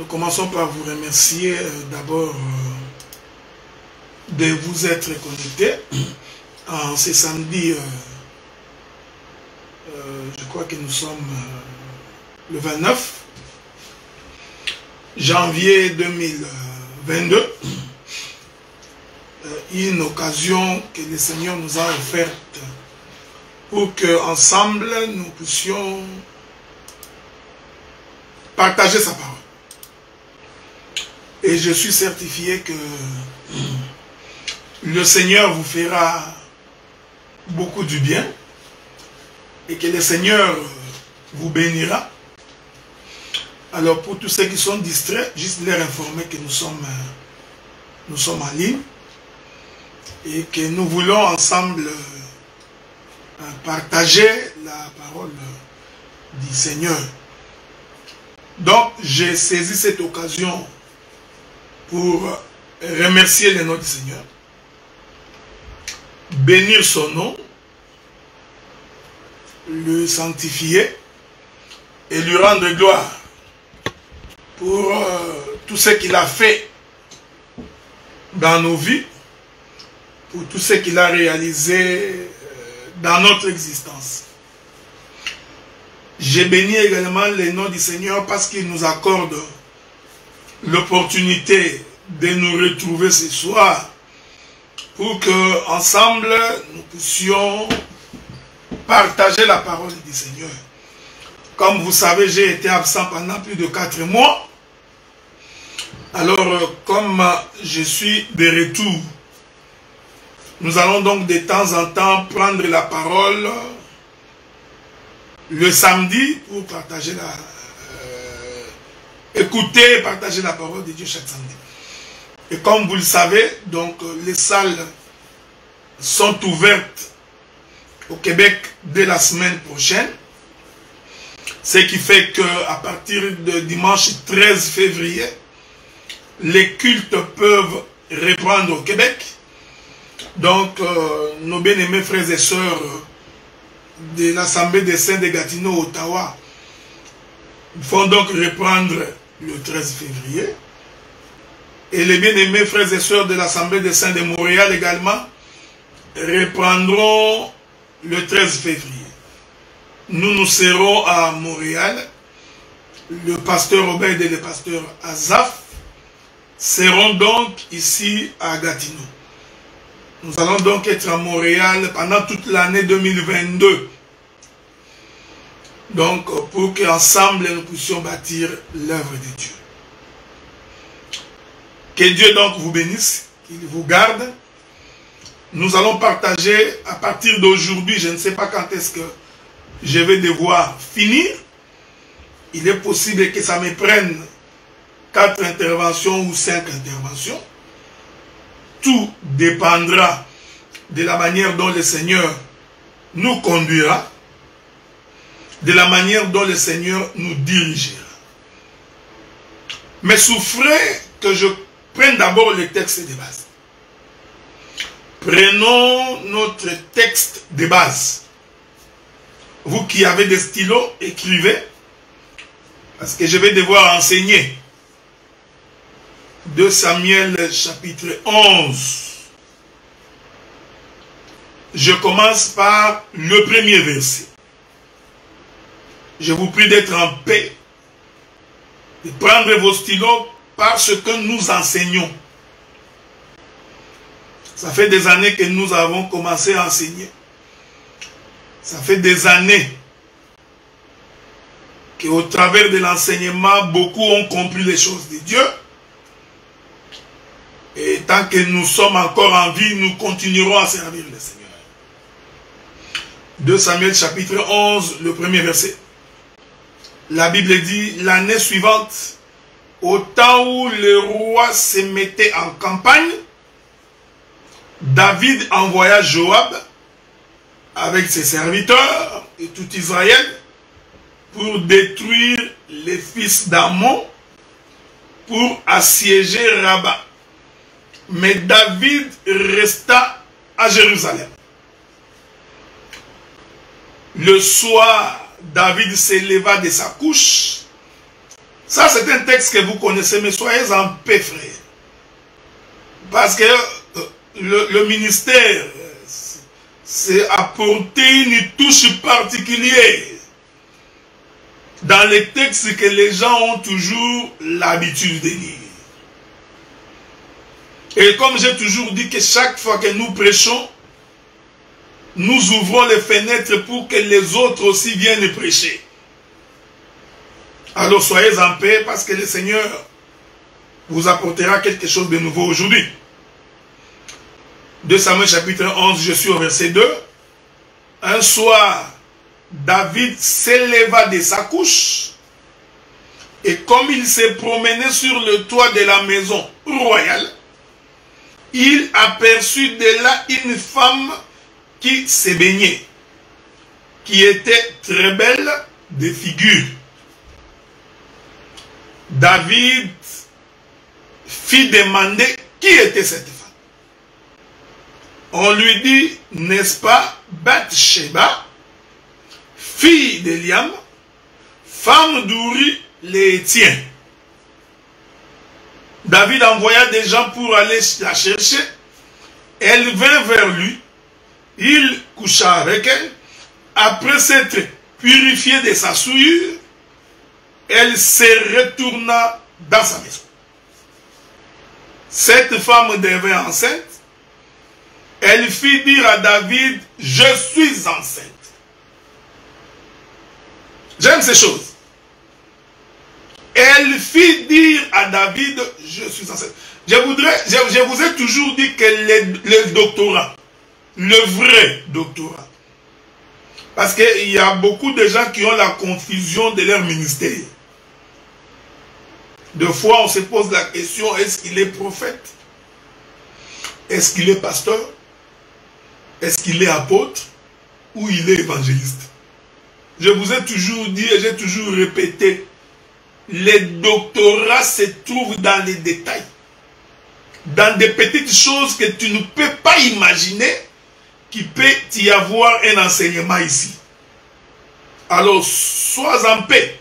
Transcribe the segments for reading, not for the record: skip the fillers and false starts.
Nous commençons par vous remercier d'abord de vous être connectés en ce samedi. Je crois que nous sommes le 29 janvier 2022. Une occasion que le Seigneur nous a offerte pour qu'ensemble nous puissions partager sa parole. Et je suis certifié que le Seigneur vous fera beaucoup du bien et que le Seigneur vous bénira. Alors pour tous ceux qui sont distraits, juste leur informer que nous sommes en ligne et que nous voulons ensemble partager la parole du Seigneur. Donc j'ai saisi cette occasion pour remercier le nom du Seigneur, bénir son nom, le sanctifier et lui rendre gloire pour tout ce qu'il a fait dans nos vies, pour tout ce qu'il a réalisé dans notre existence. J'ai béni également le nom du Seigneur parce qu'il nous accorde l'opportunité de nous retrouver ce soir pour que ensemble nous puissions partager la parole du Seigneur. Comme vous savez, j'ai été absent pendant plus de 4 mois. Alors, comme je suis de retour, nous allons donc de temps en temps prendre la parole le samedi pour partager écouter et partager la parole de Dieu chaque samedi. Et comme vous le savez, donc les salles sont ouvertes au Québec dès la semaine prochaine. Ce qui fait qu'à partir de dimanche 13 février, les cultes peuvent reprendre au Québec. Donc, nos bien-aimés frères et sœurs de l'Assemblée des Saints de Gatineau, Ottawa, vont donc reprendre le 13 février. Et les bien-aimés frères et sœurs de l'Assemblée des Saints de Montréal également reprendront le 13 février. Nous serons à Montréal. Le pasteur Obed et le pasteur Azaf seront donc ici à Gatineau. Nous allons donc être à Montréal pendant toute l'année 2022. Donc, pour qu'ensemble nous puissions bâtir l'œuvre de Dieu. Que Dieu donc vous bénisse, qu'il vous garde. Nous allons partager à partir d'aujourd'hui, je ne sais pas quand est-ce que je vais devoir finir. Il est possible que ça me prenne 4 interventions ou 5 interventions. Tout dépendra de la manière dont le Seigneur nous conduira, de la manière dont le Seigneur nous dirigera. Mais souffrez que je prenne d'abord le texte de base. Prenons notre texte de base. Vous qui avez des stylos, écrivez, parce que je vais devoir enseigner. 2 Samuel chapitre 11. Je commence par le premier verset. Je vous prie d'être en paix, de prendre vos stylos parce que nous enseignons. Ça fait des années que nous avons commencé à enseigner. Ça fait des années qu'au travers de l'enseignement, beaucoup ont compris les choses de Dieu. Et tant que nous sommes encore en vie, nous continuerons à servir le Seigneur. 2 Samuel chapitre 11, le premier verset. La Bible dit, l'année suivante, au temps où le roi se mettait en campagne, David envoya Joab avec ses serviteurs et tout Israël pour détruire les fils d'Ammon, pour assiéger Rabat. Mais David resta à Jérusalem. Le soir, David s'éleva de sa couche Ça, c'est un texte que vous connaissez, mais soyez en paix, frère. Parce que le ministère, c'est apporter une touche particulière dans les textes que les gens ont toujours l'habitude de lire. Et comme j'ai toujours dit que chaque fois que nous prêchons, nous ouvrons les fenêtres pour que les autres aussi viennent prêcher. Alors soyez en paix parce que le Seigneur vous apportera quelque chose de nouveau aujourd'hui. 2 Samuel chapitre 11, je suis au verset 2. Un soir, David s'éleva de sa couche et comme il s'est promené sur le toit de la maison royale, il aperçut de là une femme qui se baignait, qui était très belle de figure. David fit demander qui était cette femme. On lui dit, n'est-ce pas, Bathsheba, fille d'Eliam, femme d'Uri l'Hétien. David envoya des gens pour aller la chercher. Elle vint vers lui. Il coucha avec elle. Après s'être purifiée de sa souillure, elle se retourna dans sa maison. Cette femme devint enceinte. Elle fit dire à David, je suis enceinte. J'aime ces choses. Elle fit dire à David, je suis enceinte. Je vous ai toujours dit que le doctorat, le vrai doctorat, parce qu'il y a beaucoup de gens qui ont la confusion de leur ministère. Des fois, on se pose la question, est-ce qu'il est prophète? Est-ce qu'il est pasteur? Est-ce qu'il est apôtre? Ou il est évangéliste? Je vous ai toujours dit et j'ai toujours répété, les doctorats se trouvent dans les détails. Dans des petites choses que tu ne peux pas imaginer qu'il peut y avoir un enseignement ici. Alors, sois en paix.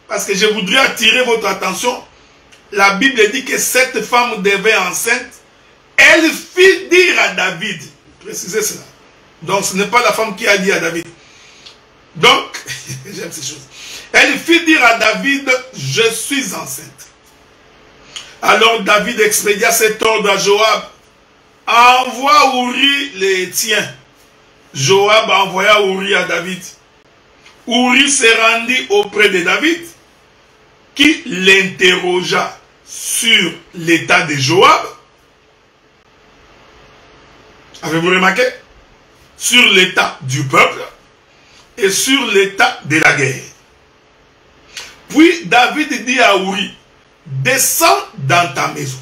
Parce que je voudrais attirer votre attention. La Bible dit que cette femme devait enceinte. Elle fit dire à David. Précisez cela. Donc, ce n'est pas la femme qui a dit à David. Donc, j'aime ces choses. Elle fit dire à David, je suis enceinte. Alors David expédia cet ordre à Joab. Envoie Uri les tiens. Joab envoya Uri à David. Uri se rendit auprès de David, qui l'interrogea sur l'état de Joab. Avez-vous remarqué? Sur l'état du peuple et sur l'état de la guerre. Puis David dit à Uri, descends dans ta maison,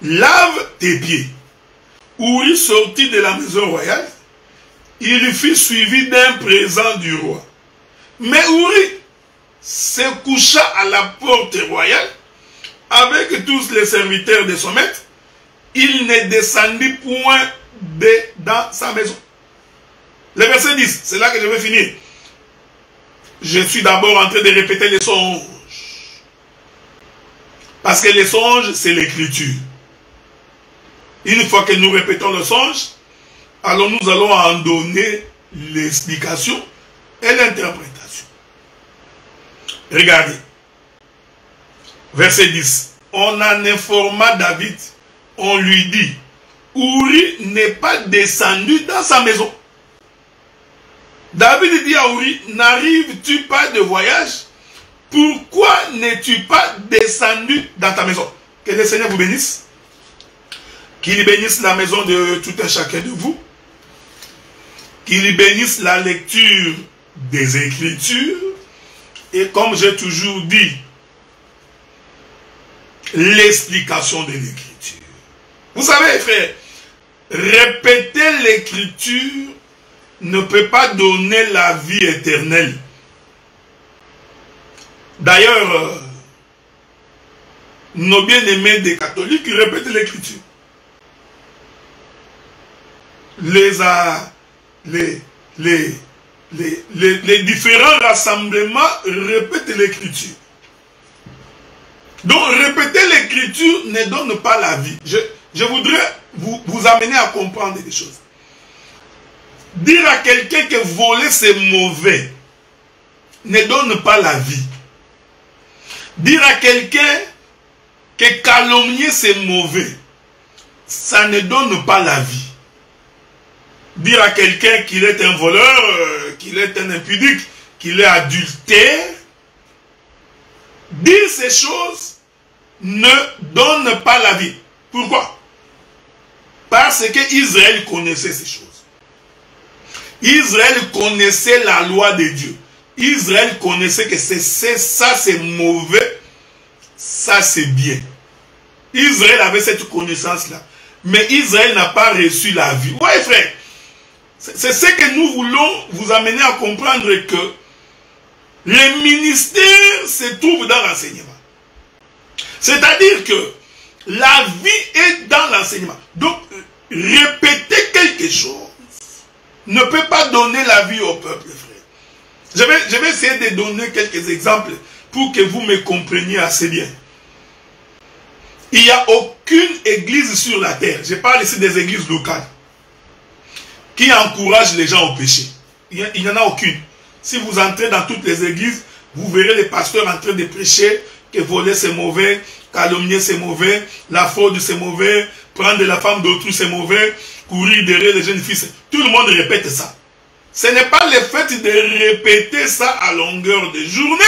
lave tes pieds. Uri sortit de la maison royale, il fut suivi d'un présent du roi. Mais Uri se coucha à la porte royale avec tous les serviteurs de son maître. Il ne descendit point dans sa maison. Le verset 10, c'est là que je vais finir. Je suis d'abord en train de répéter les songes. Parce que les songes, c'est l'écriture. Une fois que nous répétons le songe, alors nous allons en donner l'explication et l'interprétation. Regardez. Verset 10. On en informa David. On lui dit, Uri n'est pas descendu dans sa maison. David dit à Uri, n'arrives-tu pas de voyage? Pourquoi n'es-tu pas descendu dans ta maison? Que le Seigneur vous bénisse. Qu'il bénisse la maison de tout un chacun de vous. Qu'il bénisse la lecture des Écritures. Et comme j'ai toujours dit, l'explication de l'Écriture. Vous savez, frère, répéter l'Écriture ne peut pas donner la vie éternelle. D'ailleurs, nos bien-aimés des catholiques répètent l'Écriture. Les différents rassemblements répètent l'Écriture. Donc, répéter l'écriture ne donne pas la vie. Je voudrais vous amener à comprendre des choses. Dire à quelqu'un que voler c'est mauvais ne donne pas la vie. Dire à quelqu'un que calomnier c'est mauvais, ça ne donne pas la vie. Dire à quelqu'un qu'il est un voleur, qu'il est un impudique, qu'il est adultère, dire ces choses ne donne pas la vie. Pourquoi? Parce que Israël connaissait ces choses. Israël connaissait la loi de Dieu. Israël connaissait que ça c'est mauvais, ça c'est bien. Israël avait cette connaissance-là. Mais Israël n'a pas reçu la vie. Ouais frère, c'est ce que nous voulons vous amener à comprendre, que le ministère se trouve dans l'enseignement. C'est-à-dire que la vie est dans l'enseignement. Donc, répéter quelque chose ne peut pas donner la vie au peuple, frère. Je vais essayer de donner quelques exemples pour que vous me compreniez assez bien. Il n'y a aucune église sur la terre, je parle ici des églises locales, qui encourage les gens au péché. Il n'y en a aucune. Si vous entrez dans toutes les églises, vous verrez les pasteurs en train de prêcher que voler c'est mauvais, calomnier c'est mauvais, la fraude c'est mauvais, prendre la femme d'autrui c'est mauvais, courir derrière les jeunes filles. Tout le monde répète ça. Ce n'est pas le fait de répéter ça à longueur de journée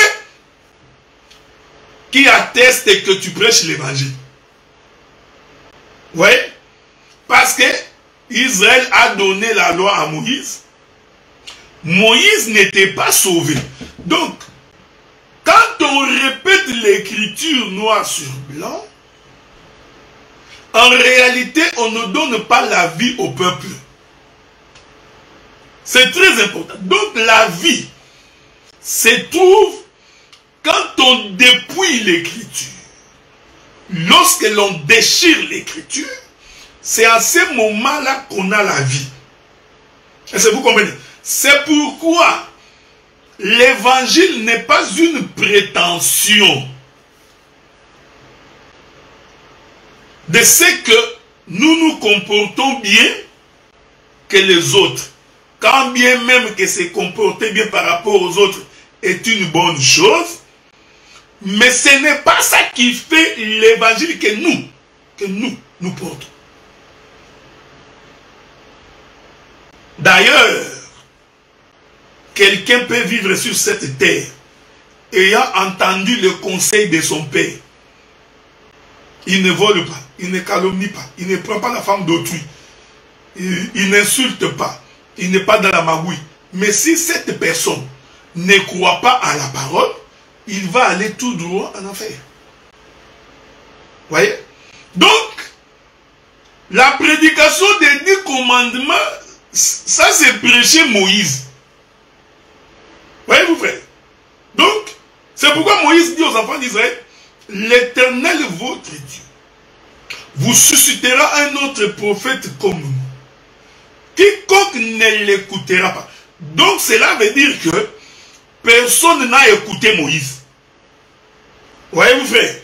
qui atteste que tu prêches l'évangile. Vous voyez? Parce que Israël a donné la loi à Moïse. Moïse n'était pas sauvé. Donc, quand on répète l'écriture noir sur blanc, en réalité, on ne donne pas la vie au peuple. C'est très important. Donc, la vie se trouve quand on dépouille l'écriture. Lorsque l'on déchire l'écriture, c'est à ce moment-là qu'on a la vie. Est-ce que vous comprenez? C'est pourquoi l'évangile n'est pas une prétention de ce que nous nous comportons bien que les autres. Quand bien même que se comporter bien par rapport aux autres est une bonne chose, mais ce n'est pas ça qui fait l'évangile que nous portons. D'ailleurs, quelqu'un peut vivre sur cette terre ayant entendu le conseil de son père. Il ne vole pas, il ne calomnie pas, il ne prend pas la femme d'autrui, il n'insulte pas, il n'est pas dans la magouille. Mais si cette personne ne croit pas à la parole, il va aller tout droit en enfer. Voyez? Donc, la prédication des 10 commandements, ça c'est prêcher Moïse. Voyez-vous, frère? Donc, c'est pourquoi Moïse dit aux enfants d'Israël, l'Éternel votre Dieu vous suscitera un autre prophète comme nous. Quiconque ne l'écoutera pas. Donc, cela veut dire que personne n'a écouté Moïse. Voyez-vous, frère?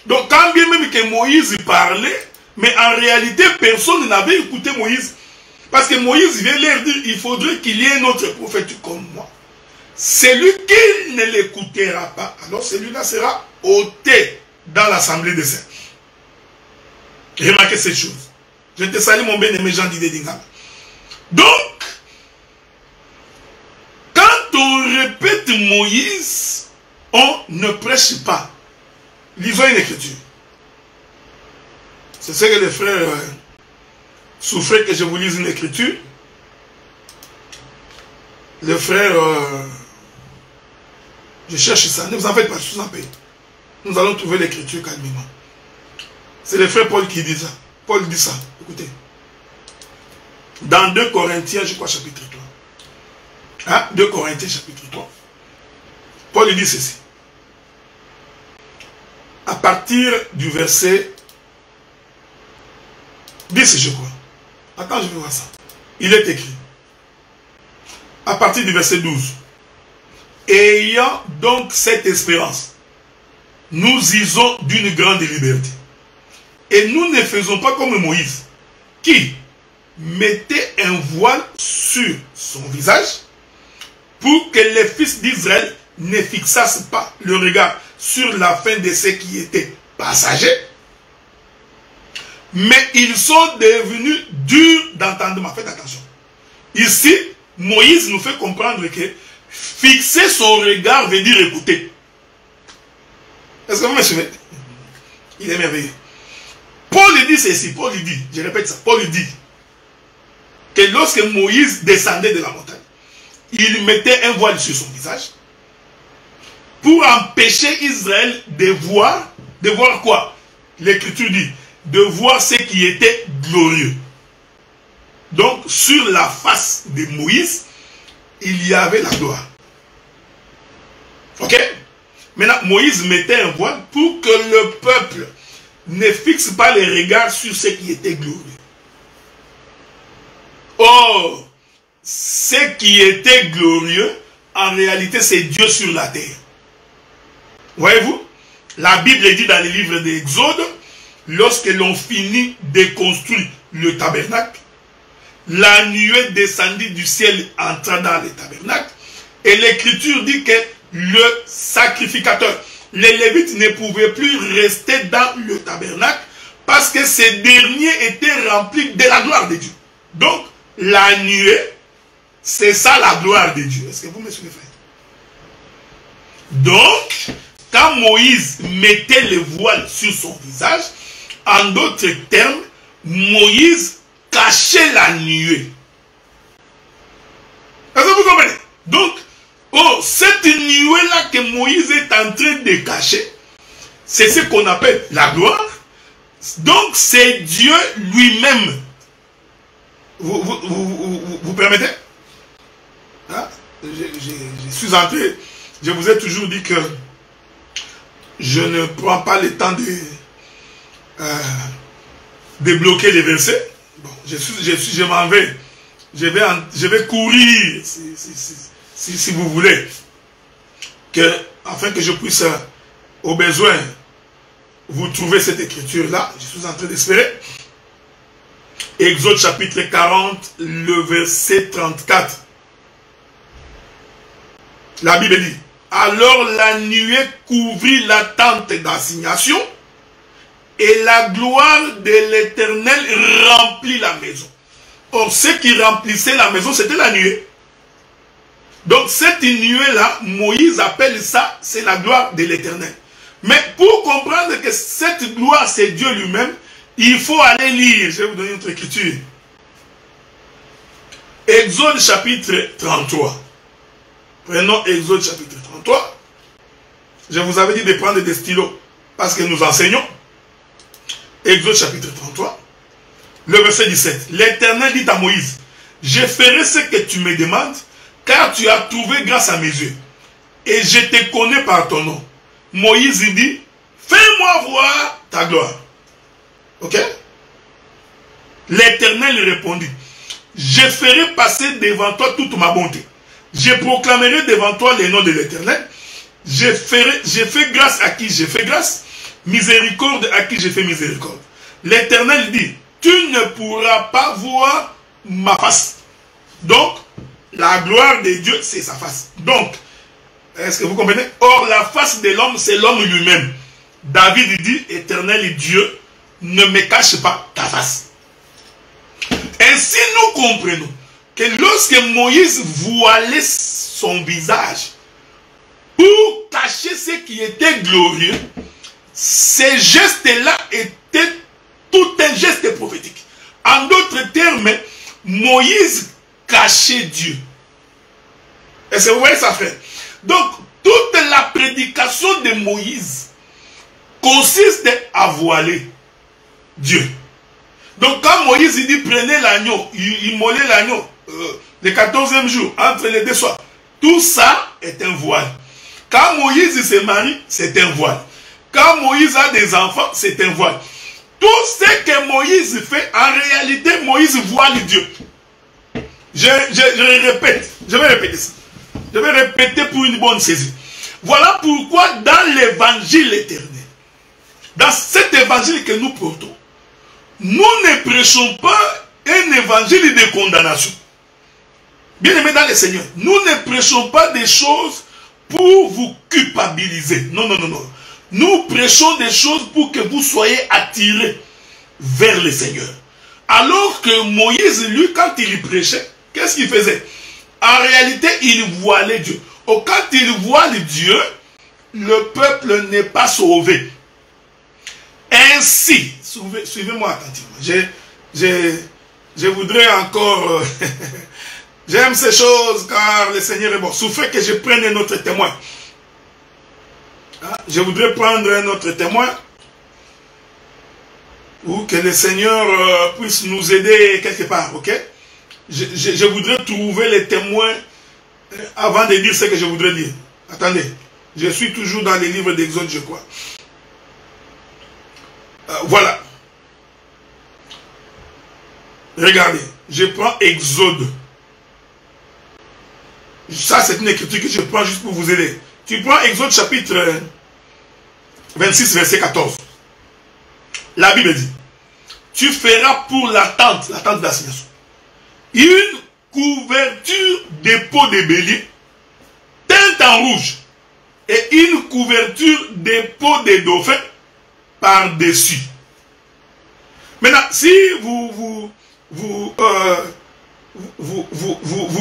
Donc, quand bien même que Moïse parlait, mais en réalité, personne n'avait écouté Moïse. Parce que Moïse vient leur dire, il faudrait qu'il y ait un autre prophète comme moi. Celui qui ne l'écoutera pas, alors celui-là sera ôté dans l'assemblée des saints. Remarquez cette chose. Je te salue mon bien-aimé Jean Didier Dingala. Donc, quand on répète Moïse, on ne prêche pas. Lisons une écriture. C'est ce que les frères souffraient que je vous lise une écriture. Les frères, je cherche ça. Ne vous en faites pas, je vous en paye. Nous allons trouver l'écriture calmement. C'est le frère Paul qui dit ça. Paul dit ça. Écoutez. Dans 2 Corinthiens, je crois, chapitre 3. Hein? 2 Corinthiens, chapitre 3. Paul dit ceci. À partir du verset 10, je crois. Attends, je vais voir ça. Il est écrit. À partir du verset 12. Ayant donc cette espérance. nous usons d'une grande liberté. Et nous ne faisons pas comme Moïse, qui mettait un voile sur son visage pour que les fils d'Israël ne fixassent pas le regard sur la fin de ce qui était passager. Mais ils sont devenus durs d'entendement. Faites attention. Ici, Moïse nous fait comprendre que fixer son regard veut dire écouter. Est-ce que vous me suivez? Il est merveilleux. Paul dit ceci, Paul dit, je répète ça, Paul dit que lorsque Moïse descendait de la montagne, il mettait un voile sur son visage pour empêcher Israël de voir quoi? L'Écriture dit, de voir ce qui était glorieux. Donc, sur la face de Moïse, il y avait la gloire. Ok? Maintenant, Moïse mettait un voile pour que le peuple ne fixe pas les regards sur ce qui était glorieux. Or, ce qui était glorieux, en réalité, c'est Dieu sur la terre. Voyez-vous? La Bible dit dans les livres d'Exode, lorsque l'on finit de construire le tabernacle, la nuée descendit du ciel, entra dans le tabernacle, et l'Écriture dit que le sacrificateur, les Lévites ne pouvaient plus rester dans le tabernacle parce que ces derniers étaient remplis de la gloire de Dieu. Donc, la nuée, c'est ça la gloire de Dieu. Est-ce que vous me suivez, frère? Donc, quand Moïse mettait le voile sur son visage, en d'autres termes, Moïse cachait la nuée. Est-ce que vous comprenez? Donc, cette nuée-là que Moïse est en train de cacher, c'est ce qu'on appelle la gloire. Donc, c'est Dieu lui-même. Vous permettez? Hein? Je suis entré, je vous ai toujours dit que je ne prends pas le temps de bloquer les versets. Bon, je m'en vais. Je vais courir, si vous voulez, afin que je puisse, au besoin, vous trouver cette écriture-là. Je suis en train d'espérer. Exode chapitre 40, le verset 34. La Bible dit, alors la nuée couvrit la tente d'assignation et la gloire de l'Éternel remplit la maison. Or, ce qui remplissait la maison, c'était la nuée. Donc, cette nuée-là, Moïse appelle ça, c'est la gloire de l'Éternel. Mais pour comprendre que cette gloire, c'est Dieu lui-même, il faut aller lire. Je vais vous donner une autre écriture. Exode chapitre 33. Prenons Exode chapitre 33. Je vous avais dit de prendre des stylos parce que nous enseignons. Exode chapitre 33. Le verset 17. L'Éternel dit à Moïse, je ferai ce que tu me demandes, car tu as trouvé grâce à mes yeux. Et je te connais par ton nom. Moïse dit, fais-moi voir ta gloire. Ok? L'Éternel répondit, je ferai passer devant toi toute ma bonté. Je proclamerai devant toi le nom de l'Éternel. Je fais grâce à qui je fais grâce, miséricorde à qui je fais miséricorde. L'Éternel dit, tu ne pourras pas voir ma face. Donc, la gloire de Dieu, c'est sa face. Donc, est-ce que vous comprenez? Or, la face de l'homme, c'est l'homme lui-même. David dit, Éternel Dieu, ne me cache pas ta face. Ainsi, nous comprenons que lorsque Moïse voilait son visage pour cacher ce qui était glorieux, ces gestes-là étaient tout un geste prophétique. En d'autres termes, Moïse cachait Dieu. Est-ce que vous voyez ça, frère? Donc, toute la prédication de Moïse consiste à voiler Dieu. Donc, quand Moïse dit prenez l'agneau, immolez l'agneau, le 14e jour, entre les deux soirs, tout ça est un voile. Quand Moïse se marie, c'est un voile. Quand Moïse a des enfants, c'est un voile. Tout ce que Moïse fait, en réalité, Moïse voile Dieu. Je répète, je vais répéter ça. Je vais répéter pour une bonne saisie. Voilà pourquoi dans l'évangile éternel, dans cet évangile que nous portons, nous ne prêchons pas un évangile de condamnation. Bien aimé dans le Seigneur, nous ne prêchons pas des choses pour vous culpabiliser. Non, non, non, non. Nous prêchons des choses pour que vous soyez attirés vers le Seigneur. Alors que Moïse, lui, quand il prêchait, qu'est-ce qu'il faisait? En réalité, il voilait Dieu. Or, quand il voile Dieu, le peuple n'est pas sauvé. Ainsi, suivez-moi attentivement. Je voudrais encore... J'aime ces choses car le Seigneur est bon. Souffrez que je prenne un autre témoin. Je voudrais prendre un autre témoin. Ou que le Seigneur puisse nous aider quelque part, ok? Je voudrais trouver les témoins avant de dire ce que je voudrais dire. Attendez, je suis toujours dans les livres d'Exode, je crois. Voilà. Regardez, je prends Exode. Ça, c'est une écriture que je prends juste pour vous aider. Tu prends Exode chapitre 26, verset 14. La Bible dit, tu feras pour la tente d'assignation, une couverture de peau de bélier, teinte en rouge, et une couverture de peau de dauphin par-dessus. Maintenant, si vous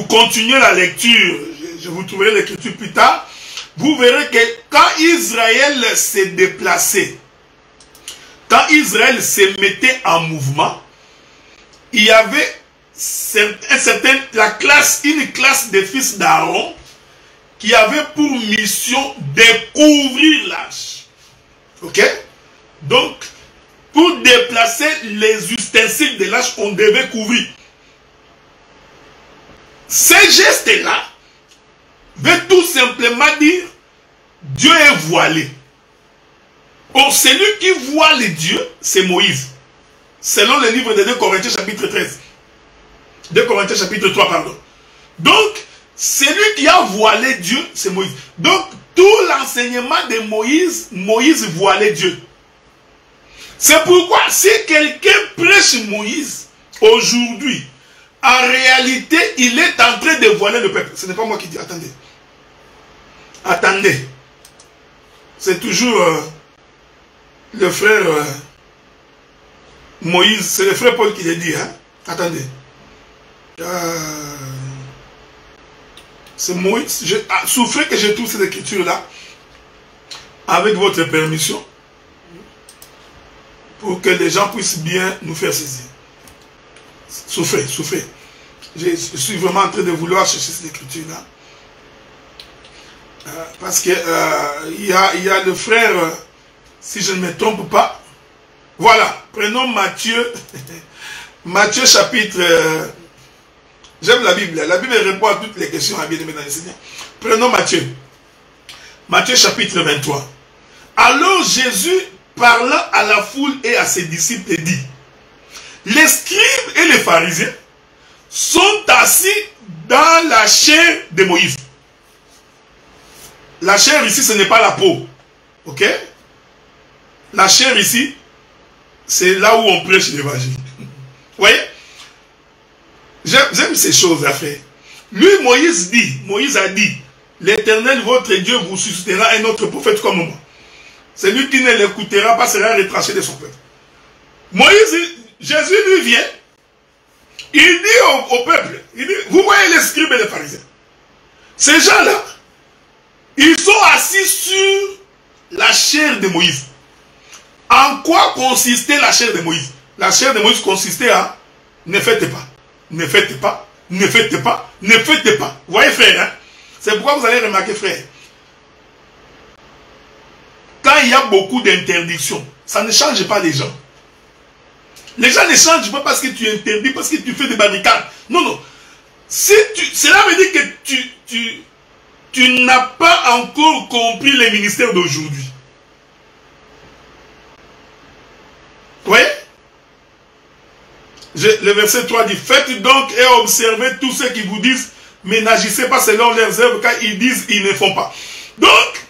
continuez la lecture, je vous trouverai l'écriture plus tard, vous verrez que quand Israël s'est déplacé, quand Israël se mettait en mouvement, il y avait une classe des fils d'Aaron qui avait pour mission de couvrir l'arche. Ok? Donc, pour déplacer les ustensiles de l'arche, on devait couvrir. Ces gestes-là veut tout simplement dire Dieu est voilé. Or, celui qui voile Dieu, c'est Moïse. Selon le livre de 2 Corinthiens chapitre 13. 2 Corinthiens chapitre 3, pardon. Donc, celui qui a voilé Dieu, c'est Moïse. Donc, tout l'enseignement de Moïse, Moïse voilait Dieu. C'est pourquoi, si quelqu'un prêche Moïse, aujourd'hui, en réalité, il est en train de voiler le peuple. Ce n'est pas moi qui dis, attendez. Attendez. C'est toujours le frère Moïse, c'est le frère Paul qui l'a dit. Hein? Attendez. C'est Moïse. Souffrez que je trouve cette écriture-là, avec votre permission, pour que les gens puissent bien nous faire saisir. Souffrez, souffrez. Je suis vraiment en train de vouloir chercher cette écriture-là. Parce que il y a le frère, si je ne me trompe pas, voilà, prenons Matthieu, Matthieu chapitre, j'aime la Bible répond à toutes les questions à bien aimé dans le Seigneur. Prenons Matthieu, Matthieu chapitre 23. Alors Jésus, parlant à la foule et à ses disciples, dit, les scribes et les pharisiens sont assis dans la chair de Moïse. La chair ici, ce n'est pas la peau. Ok? La chair ici, c'est là où on prêche l'évangile. Vous voyez? J'aime ces choses à faire. Lui, Moïse a dit, l'Éternel, votre Dieu, vous suscitera un autre prophète comme moi. Celui qui ne l'écoutera pas sera retranché de son peuple. Jésus lui vient, il dit au peuple, il dit, vous voyez les scribes et les pharisiens. Ces gens-là, ils sont assis sur la chair de Moïse. En quoi consistait la chair de Moïse? La chair de Moïse consistait à ne faites pas, ne faites pas, ne faites pas, ne faites pas. Vous voyez frère, hein? C'est pourquoi vous allez remarquer frère, quand il y a beaucoup d'interdictions, ça ne change pas les gens. Les gens ne changent pas parce que tu interdis, parce que tu fais des barricades. Non, non. Cela veut dire que tu n'as pas encore compris les ministères d'aujourd'hui. Vous voyez? Le verset 3 dit, faites donc et observez tous ceux qui vous disent, mais n'agissez pas selon leurs œuvres, car ils disent, ils ne font pas. Donc,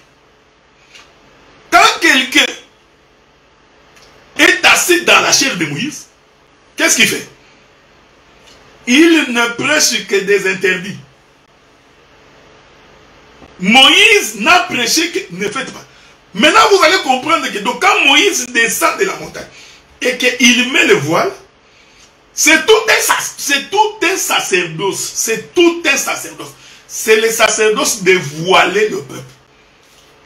partir de Moïse, qu'est-ce qu'il fait? Il ne prêche que des interdits. Moïse n'a prêché que ne faites pas. Maintenant, vous allez comprendre que donc, quand Moïse descend de la montagne et qu'il met le voile, c'est tout un sacerdoce. C'est tout un sacerdoce. C'est le sacerdoce de voiler le peuple.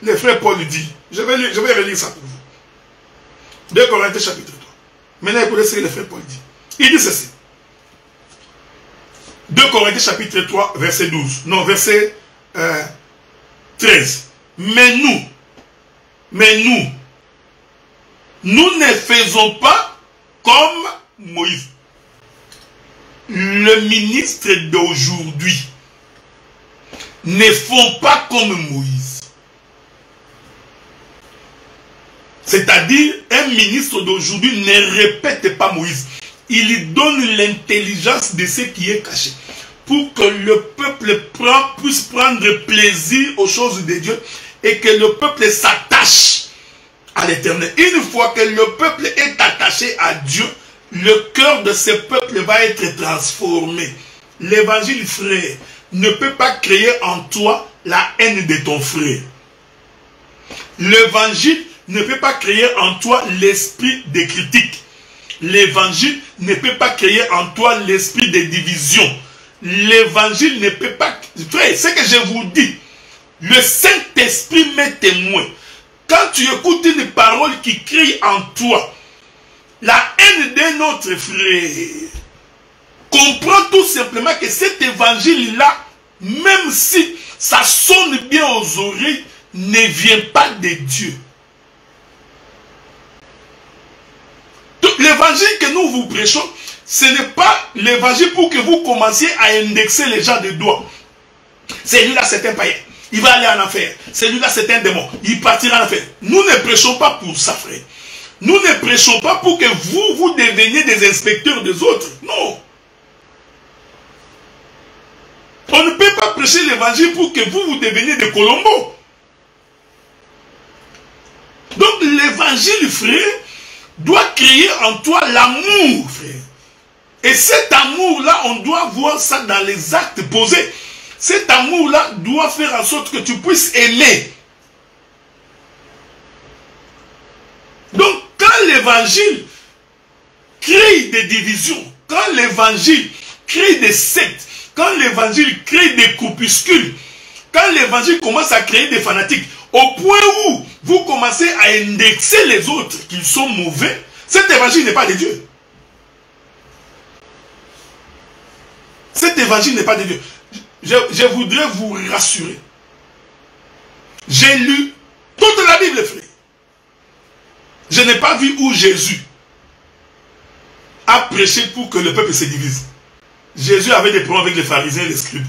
Le frère Paul dit, je vais relire ça pour vous. 2 Corinthiens chapitre 3. Maintenant, écoutez ce que le frère Paul dit. Il dit ceci. 2 Corinthiens chapitre 3, verset 12. Non, verset 13. Mais nous ne faisons pas comme Moïse. Le ministre d'aujourd'hui ne font pas comme Moïse. C'est-à-dire, un ministre d'aujourd'hui ne répète pas Moïse. Il donne l'intelligence de ce qui est caché. Pour que le peuple puisse prendre plaisir aux choses de Dieu et que le peuple s'attache à l'Éternel. Une fois que le peuple est attaché à Dieu, le cœur de ce peuple va être transformé. L'évangile, frère, ne peut pas créer en toi la haine de ton frère. L'évangile ne peut pas créer en toi l'esprit de critique. L'évangile ne peut pas créer en toi l'esprit de division. L'évangile ne peut pas... Frère, ce que je vous dis, le Saint-Esprit m'est témoin. Quand tu écoutes une parole qui crie en toi la haine d'un autre frère, comprends tout simplement que cet évangile-là, même si ça sonne bien aux oreilles, ne vient pas de Dieu. L'évangile que nous vous prêchons, ce n'est pas l'évangile pour que vous commenciez à indexer les gens de doigts. Celui-là, c'est un païen. Il va aller en enfer. Celui-là, c'est un démon. Il partira en enfer. Nous ne prêchons pas pour ça, frère. Nous ne prêchons pas pour que vous deveniez des inspecteurs des autres. Non. On ne peut pas prêcher l'évangile pour que vous deveniez des Colombos. Donc, l'évangile, frère, doit créer en toi l'amour, frère. Et cet amour-là, on doit voir ça dans les actes posés. Cet amour-là doit faire en sorte que tu puisses aimer. Donc, quand l'évangile crée des divisions, quand l'évangile crée des sectes, quand l'évangile crée des groupuscules, quand l'évangile commence à créer des fanatiques, au point où vous commencez à indexer les autres qu'ils sont mauvais, cet évangile n'est pas de Dieu. Cet évangile n'est pas de Dieu. Je voudrais vous rassurer. J'ai lu toute la Bible, frère. Je n'ai pas vu où Jésus a prêché pour que le peuple se divise. Jésus avait des problèmes avec les pharisiens et les scribes.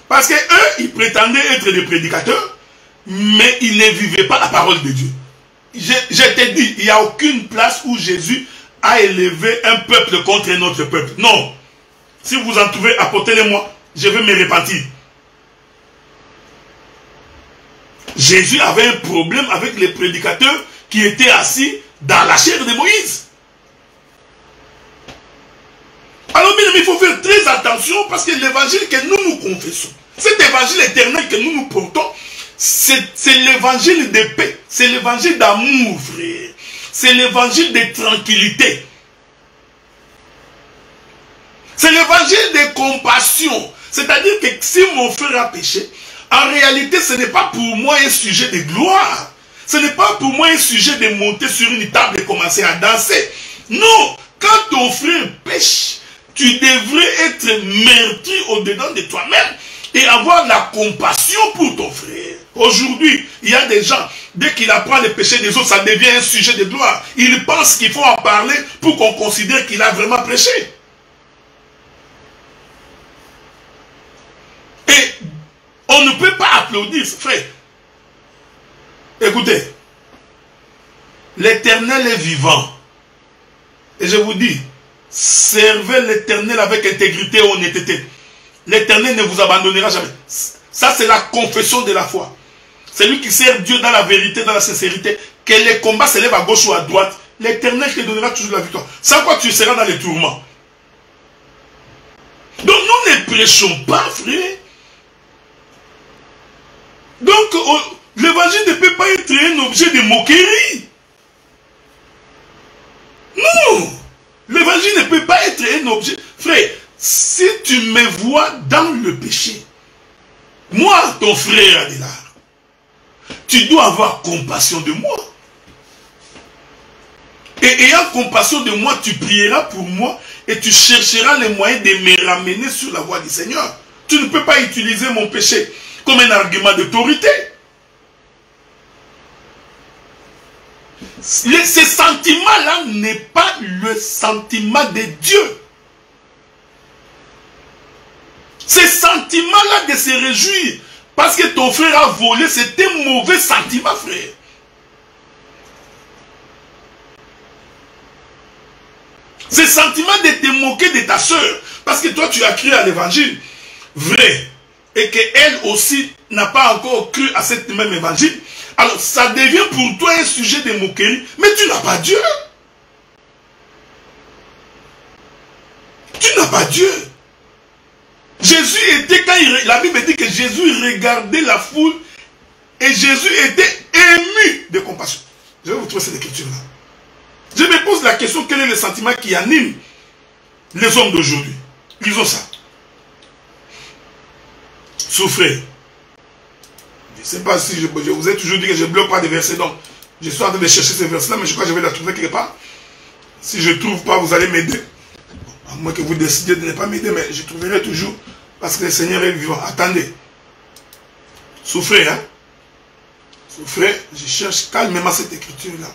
Parce que eux, ils prétendaient être des prédicateurs, mais ils ne vivaient pas la parole de Dieu. Je t'ai dit, il n'y a aucune place où Jésus a élevé un peuple contre un autre peuple. Non. Si vous en trouvez, apportez-le-moi. Je vais me repentir. Jésus avait un problème avec les prédicateurs qui étaient assis dans la chair de Moïse. Alors, bien, il faut faire très attention parce que l'évangile que nous confessons, cet évangile éternel que nous portons, c'est l'évangile de paix, c'est l'évangile d'amour, frère. C'est l'évangile de tranquillité. C'est l'évangile de compassion. C'est-à-dire que si mon frère a péché, en réalité, ce n'est pas pour moi un sujet de gloire. Ce n'est pas pour moi un sujet de monter sur une table et commencer à danser. Non, quand ton frère pêche, tu devrais être meurtri au-dedans de toi-même et avoir la compassion pour ton frère. Aujourd'hui, il y a des gens, dès qu'il apprend les péchés des autres, ça devient un sujet de gloire. Ils pensent qu'il faut en parler pour qu'on considère qu'il a vraiment péché. Et on ne peut pas applaudir, frère. Écoutez, l'Éternel est vivant. Et je vous dis, servez l'Éternel avec intégrité et honnêteté. L'Éternel ne vous abandonnera jamais. Ça, c'est la confession de la foi. Celui qui sert Dieu dans la vérité, dans la sincérité, que les combats se lèvent à gauche ou à droite, l'Éternel te donnera toujours la victoire. Sans quoi tu seras dans les tourments. Donc nous ne prêchons pas, frère. Donc l'évangile ne peut pas être un objet de moquerie. Non. L'évangile ne peut pas être un objet. Frère, si tu me vois dans le péché, moi, ton frère Adélard, tu dois avoir compassion de moi. Et ayant compassion de moi, tu prieras pour moi et tu chercheras les moyens de me ramener sur la voie du Seigneur. Tu ne peux pas utiliser mon péché comme un argument d'autorité. Ce sentiment-là n'est pas le sentiment de Dieu. Ce sentiment-là de se réjouir parce que ton frère a volé, c'est un mauvais sentiment, frère. Ce sentiment de te moquer de ta soeur, parce que toi tu as cru à l'évangile vrai, et qu'elle aussi n'a pas encore cru à cet même évangile, alors ça devient pour toi un sujet de moquerie, mais tu n'as pas Dieu. Tu n'as pas Dieu. Jésus était, quand la Bible dit que Jésus regardait la foule, et Jésus était ému de compassion. Je vais vous trouver cette écriture-là. Je me pose la question, quel est le sentiment qui anime les hommes d'aujourd'hui? Lisons ça. Souffrez. Je ne sais pas si je vous ai toujours dit que je ne bloque pas des versets, donc je suis en train de chercher ces versets-là, mais je crois que je vais la trouver quelque part. Si je ne trouve pas, vous allez m'aider. À moins que vous décidiez de ne pas m'aider, mais je trouverai toujours, parce que le Seigneur est vivant. Attendez. Souffrez, hein. Souffrez, je cherche calmement cette écriture-là.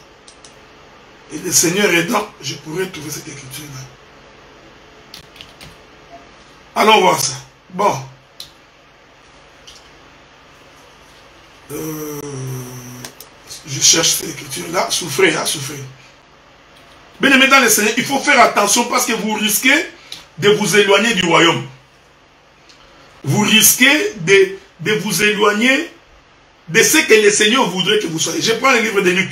Et le Seigneur aidant, je pourrais trouver cette écriture-là. Allons voir ça. Bon. Je cherche cette écriture-là. Souffrez, hein, souffrez. Bien aimé dans le Seigneur, il faut faire attention parce que vous risquez de vous éloigner du royaume. Vous risquez de vous éloigner de ce que le Seigneur voudrait que vous soyez. Je prends le livre de Luc.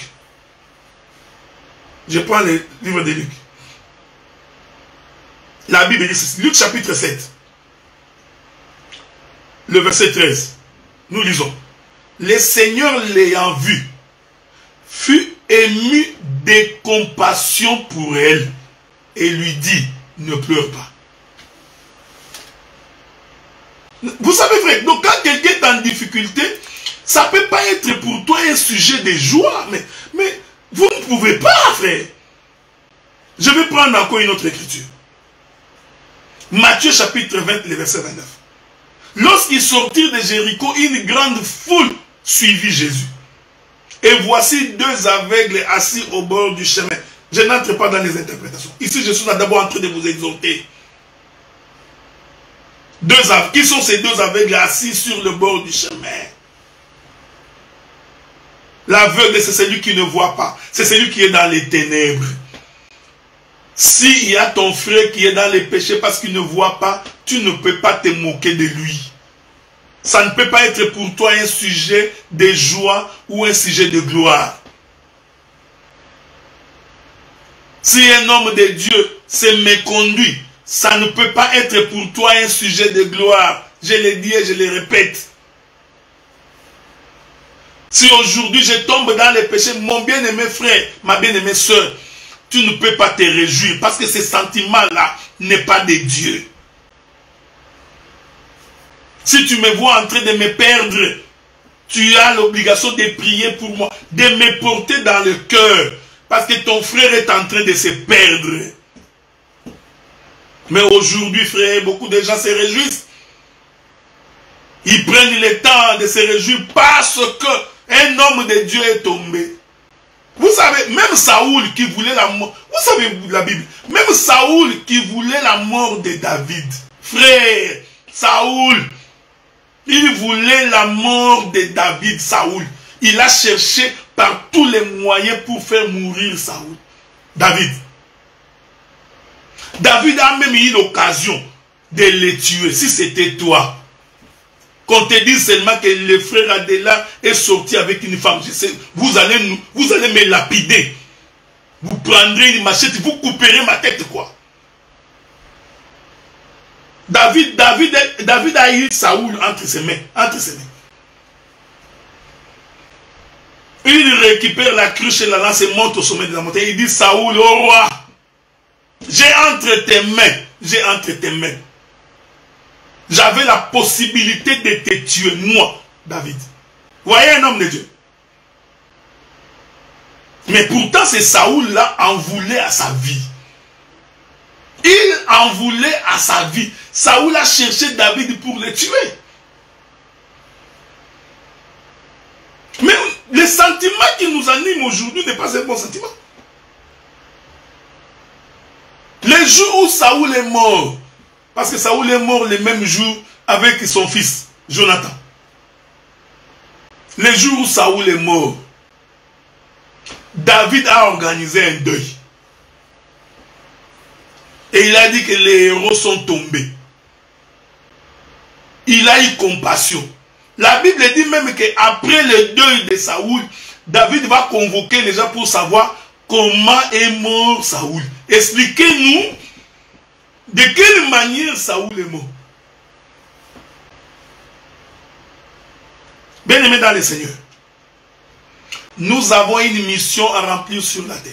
Je prends le livre de Luc. La Bible dit ceci. Luc chapitre 7. Le verset 13. Nous lisons. Le Seigneur l'ayant vu, fut ému de compassion pour elle et lui dit, ne pleure pas. Vous savez, frère, donc quand quelqu'un est en difficulté, ça ne peut pas être pour toi un sujet de joie, mais vous ne pouvez pas, frère. Je vais prendre encore une autre écriture. Matthieu chapitre 20, le verset 29. Lorsqu'ils sortirent de Jéricho, une grande foule suivit Jésus. Et voici deux aveugles assis au bord du chemin. Je n'entre pas dans les interprétations. Ici, je suis d'abord en train de vous exhorter. Qui sont ces deux aveugles assis sur le bord du chemin? L'aveugle, c'est celui qui ne voit pas. C'est celui qui est dans les ténèbres. S'il y a ton frère qui est dans les péchés parce qu'il ne voit pas, tu ne peux pas te moquer de lui. Ça ne peut pas être pour toi un sujet de joie ou un sujet de gloire. Si un homme de Dieu se méconduit, ça ne peut pas être pour toi un sujet de gloire. Je le dis et je le répète. Si aujourd'hui je tombe dans les péchés, mon bien-aimé frère, ma bien-aimée soeur, tu ne peux pas te réjouir parce que ce sentiment-là n'est pas de Dieu. Si tu me vois en train de me perdre, tu as l'obligation de prier pour moi, de me porter dans le cœur, parce que ton frère est en train de se perdre. Mais aujourd'hui, frère, beaucoup de gens se réjouissent. Ils prennent le temps de se réjouir parce qu'un homme de Dieu est tombé. Vous savez, même Saoul qui voulait la mort, vous savez la Bible, même Saoul qui voulait la mort de David, frère, Saoul, il voulait la mort de David, Saoul. Il a cherché par tous les moyens pour faire mourir Saoul. David. David a même eu l'occasion de le tuer, si c'était toi. Qu'on te dise seulement que le frère Adela est sorti avec une femme. Vous allez me lapider. Vous prendrez une machette, vous couperez ma tête, quoi. David a eu Saoul entre ses mains. Il récupère la cruche et la lance et monte au sommet de la montagne. Il dit, Saoul, au roi, j'ai entre tes mains. J'avais la possibilité de te tuer, moi, David. Voyez un homme de Dieu. Mais pourtant, c'est Saoul-là en voulait à sa vie. Il en voulait à sa vie. Saoul a cherché David pour le tuer. Mais le sentiment qui nous anime aujourd'hui n'est pas un bon sentiment. Le jour où Saoul est mort, parce que Saoul est mort le même jour avec son fils, Jonathan. Le jour où Saoul est mort, David a organisé un deuil. Et il a dit que les héros sont tombés. Il a eu compassion. La Bible dit même qu'après le deuil de Saoul, David va convoquer les gens pour savoir comment est mort Saoul. Expliquez-nous de quelle manière Saoul est mort. Bien-aimés dans le Seigneur, nous avons une mission à remplir sur la terre.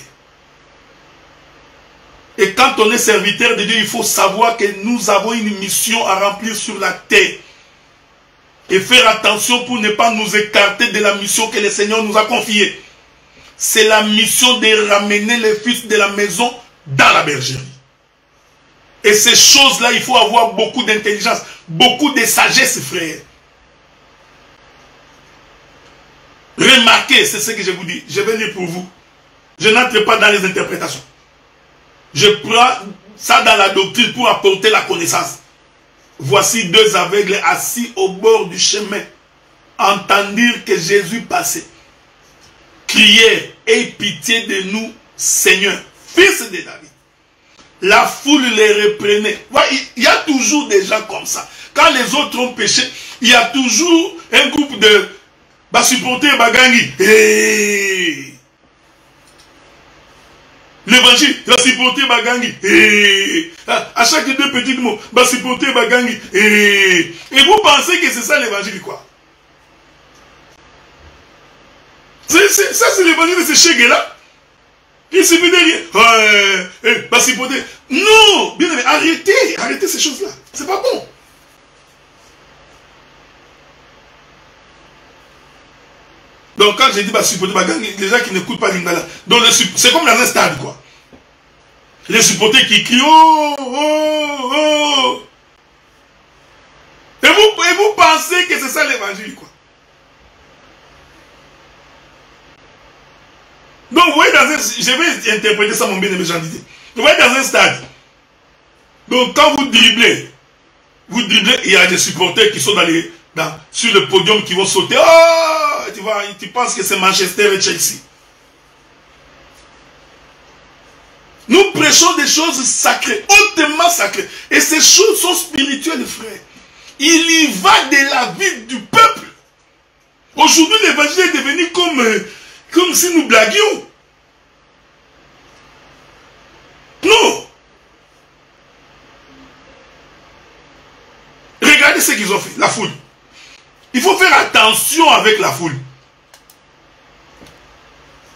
Et quand on est serviteur de Dieu, il faut savoir que nous avons une mission à remplir sur la terre. Et faire attention pour ne pas nous écarter de la mission que le Seigneur nous a confiée. C'est la mission de ramener les fils de la maison dans la bergerie. Et ces choses-là, il faut avoir beaucoup d'intelligence, beaucoup de sagesse, frère. Remarquez, c'est ce que je vous dis. Je vais lire pour vous. Je n'entre pas dans les interprétations. Je prends ça dans la doctrine pour apporter la connaissance. Voici deux aveugles assis au bord du chemin. Entendirent que Jésus passait. Crièrent, aie pitié de nous, Seigneur, fils de David. La foule les reprenait. Il y a toujours des gens comme ça. Quand les autres ont péché, il y a toujours un groupe de supporters Bagangi. Hey! L'évangile, va supporter Bagangi. Hey! À chaque deux petits mots, va supporter Bagangi. Hey! Et vous pensez que c'est ça l'évangile, quoi? Ça, c'est l'évangile de ce chèque-là. Il suffit de rien. Va supporter. Non! Bien aimé, arrêtez ces choses-là. C'est pas bon. Donc quand j'ai dit supporter Bagangi, les gens qui n'écoutent pas l'Ingala, donc c'est comme dans un stade, quoi. Les supporters qui crient oh, oh, oh. Et vous pensez que c'est ça l'évangile, quoi. Donc vous voyez je vais interpréter ça, mon bien-aimé Jean Didier. Vous voyez dans un stade. Donc quand vous dribblez, il y a des supporters qui sont sur le podium qui vont sauter. Oh, tu penses que c'est Manchester et Chelsea. Nous prêchons des choses sacrées, hautement sacrées. Et ces choses sont spirituelles, frère. Il y va de la vie du peuple. Aujourd'hui, l'évangile est devenu comme si nous blaguions. Non. Regardez ce qu'ils ont fait, la foule. Il faut faire attention avec la foule.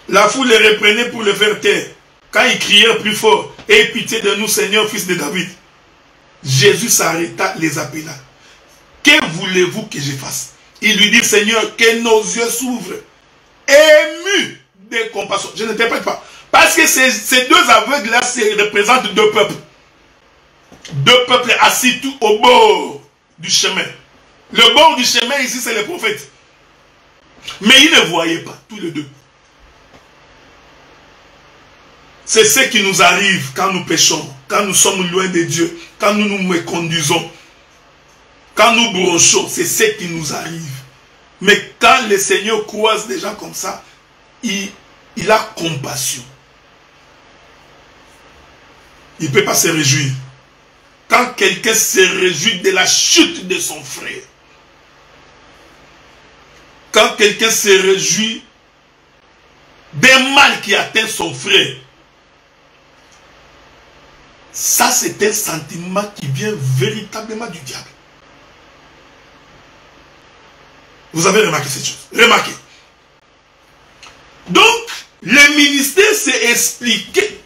La foule les reprenait pour les faire taire. Quand ils crièrent plus fort, « Aie pitié de nous, Seigneur, fils de David », Jésus s'arrêta, les appela. « Que voulez-vous que je fasse ?» Il lui dit, « Seigneur, que nos yeux s'ouvrent, émus de compassion. » Je n'interprète pas. Parce que ces deux aveugles-là représentent deux peuples. Deux peuples assis tout au bord du chemin. Le bord du chemin ici, c'est les prophètes. Mais ils ne voyaient pas, tous les deux. C'est ce qui nous arrive quand nous péchons, quand nous sommes loin de Dieu, quand nous nous méconduisons, quand nous bronchons, c'est ce qui nous arrive. Mais quand le Seigneur croise des gens comme ça, il a compassion. Il ne peut pas se réjouir. Quand quelqu'un se réjouit de la chute de son frère, quand quelqu'un se réjouit d'un mal qui atteint son frère, Ça, c'est un sentiment qui vient véritablement du diable. Vous avez remarqué cette chose? Remarquez. Donc, le ministère s'est expliqué.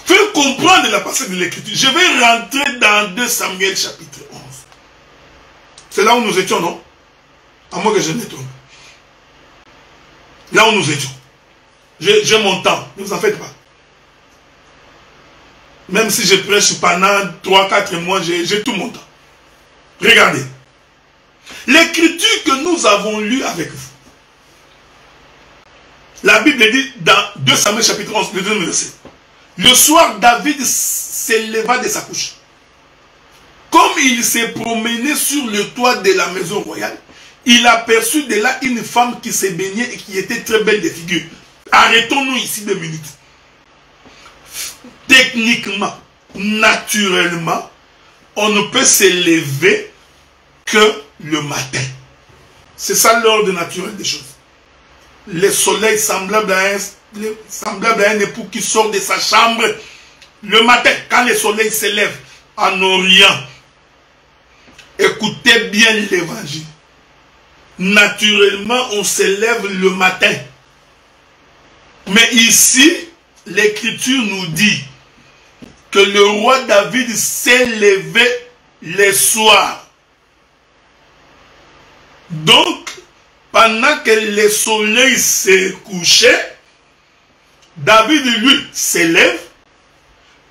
Fait comprendre la passage de l'écriture. Je vais rentrer dans 2 Samuel chapitre 11. C'est là où nous étions, non? À moins que je ne trompe. Là où nous étions. J'ai mon temps. Ne vous en faites pas. Même si je prêche pendant 3-4 mois, j'ai tout mon temps. Regardez. L'écriture que nous avons lue avec vous. La Bible dit dans 2 Samuel chapitre 11, le 2e verset. Le soir, David s'éleva de sa couche. Comme il s'est promené sur le toit de la maison royale, il aperçut de là une femme qui se baignait et qui était très belle de figure. Arrêtons-nous ici 2 minutes. Techniquement, naturellement, on ne peut s'élever que le matin. C'est ça l'ordre naturel des choses. Le soleil semblable à un époux qui sort de sa chambre le matin, quand le soleil s'élève en Orient. Écoutez bien l'évangile. Naturellement, on s'élève le matin. Mais ici, l'écriture nous dit que le roi David s'est levé le soir. Donc, pendant que le soleil s'est couché, David, lui, s'élève.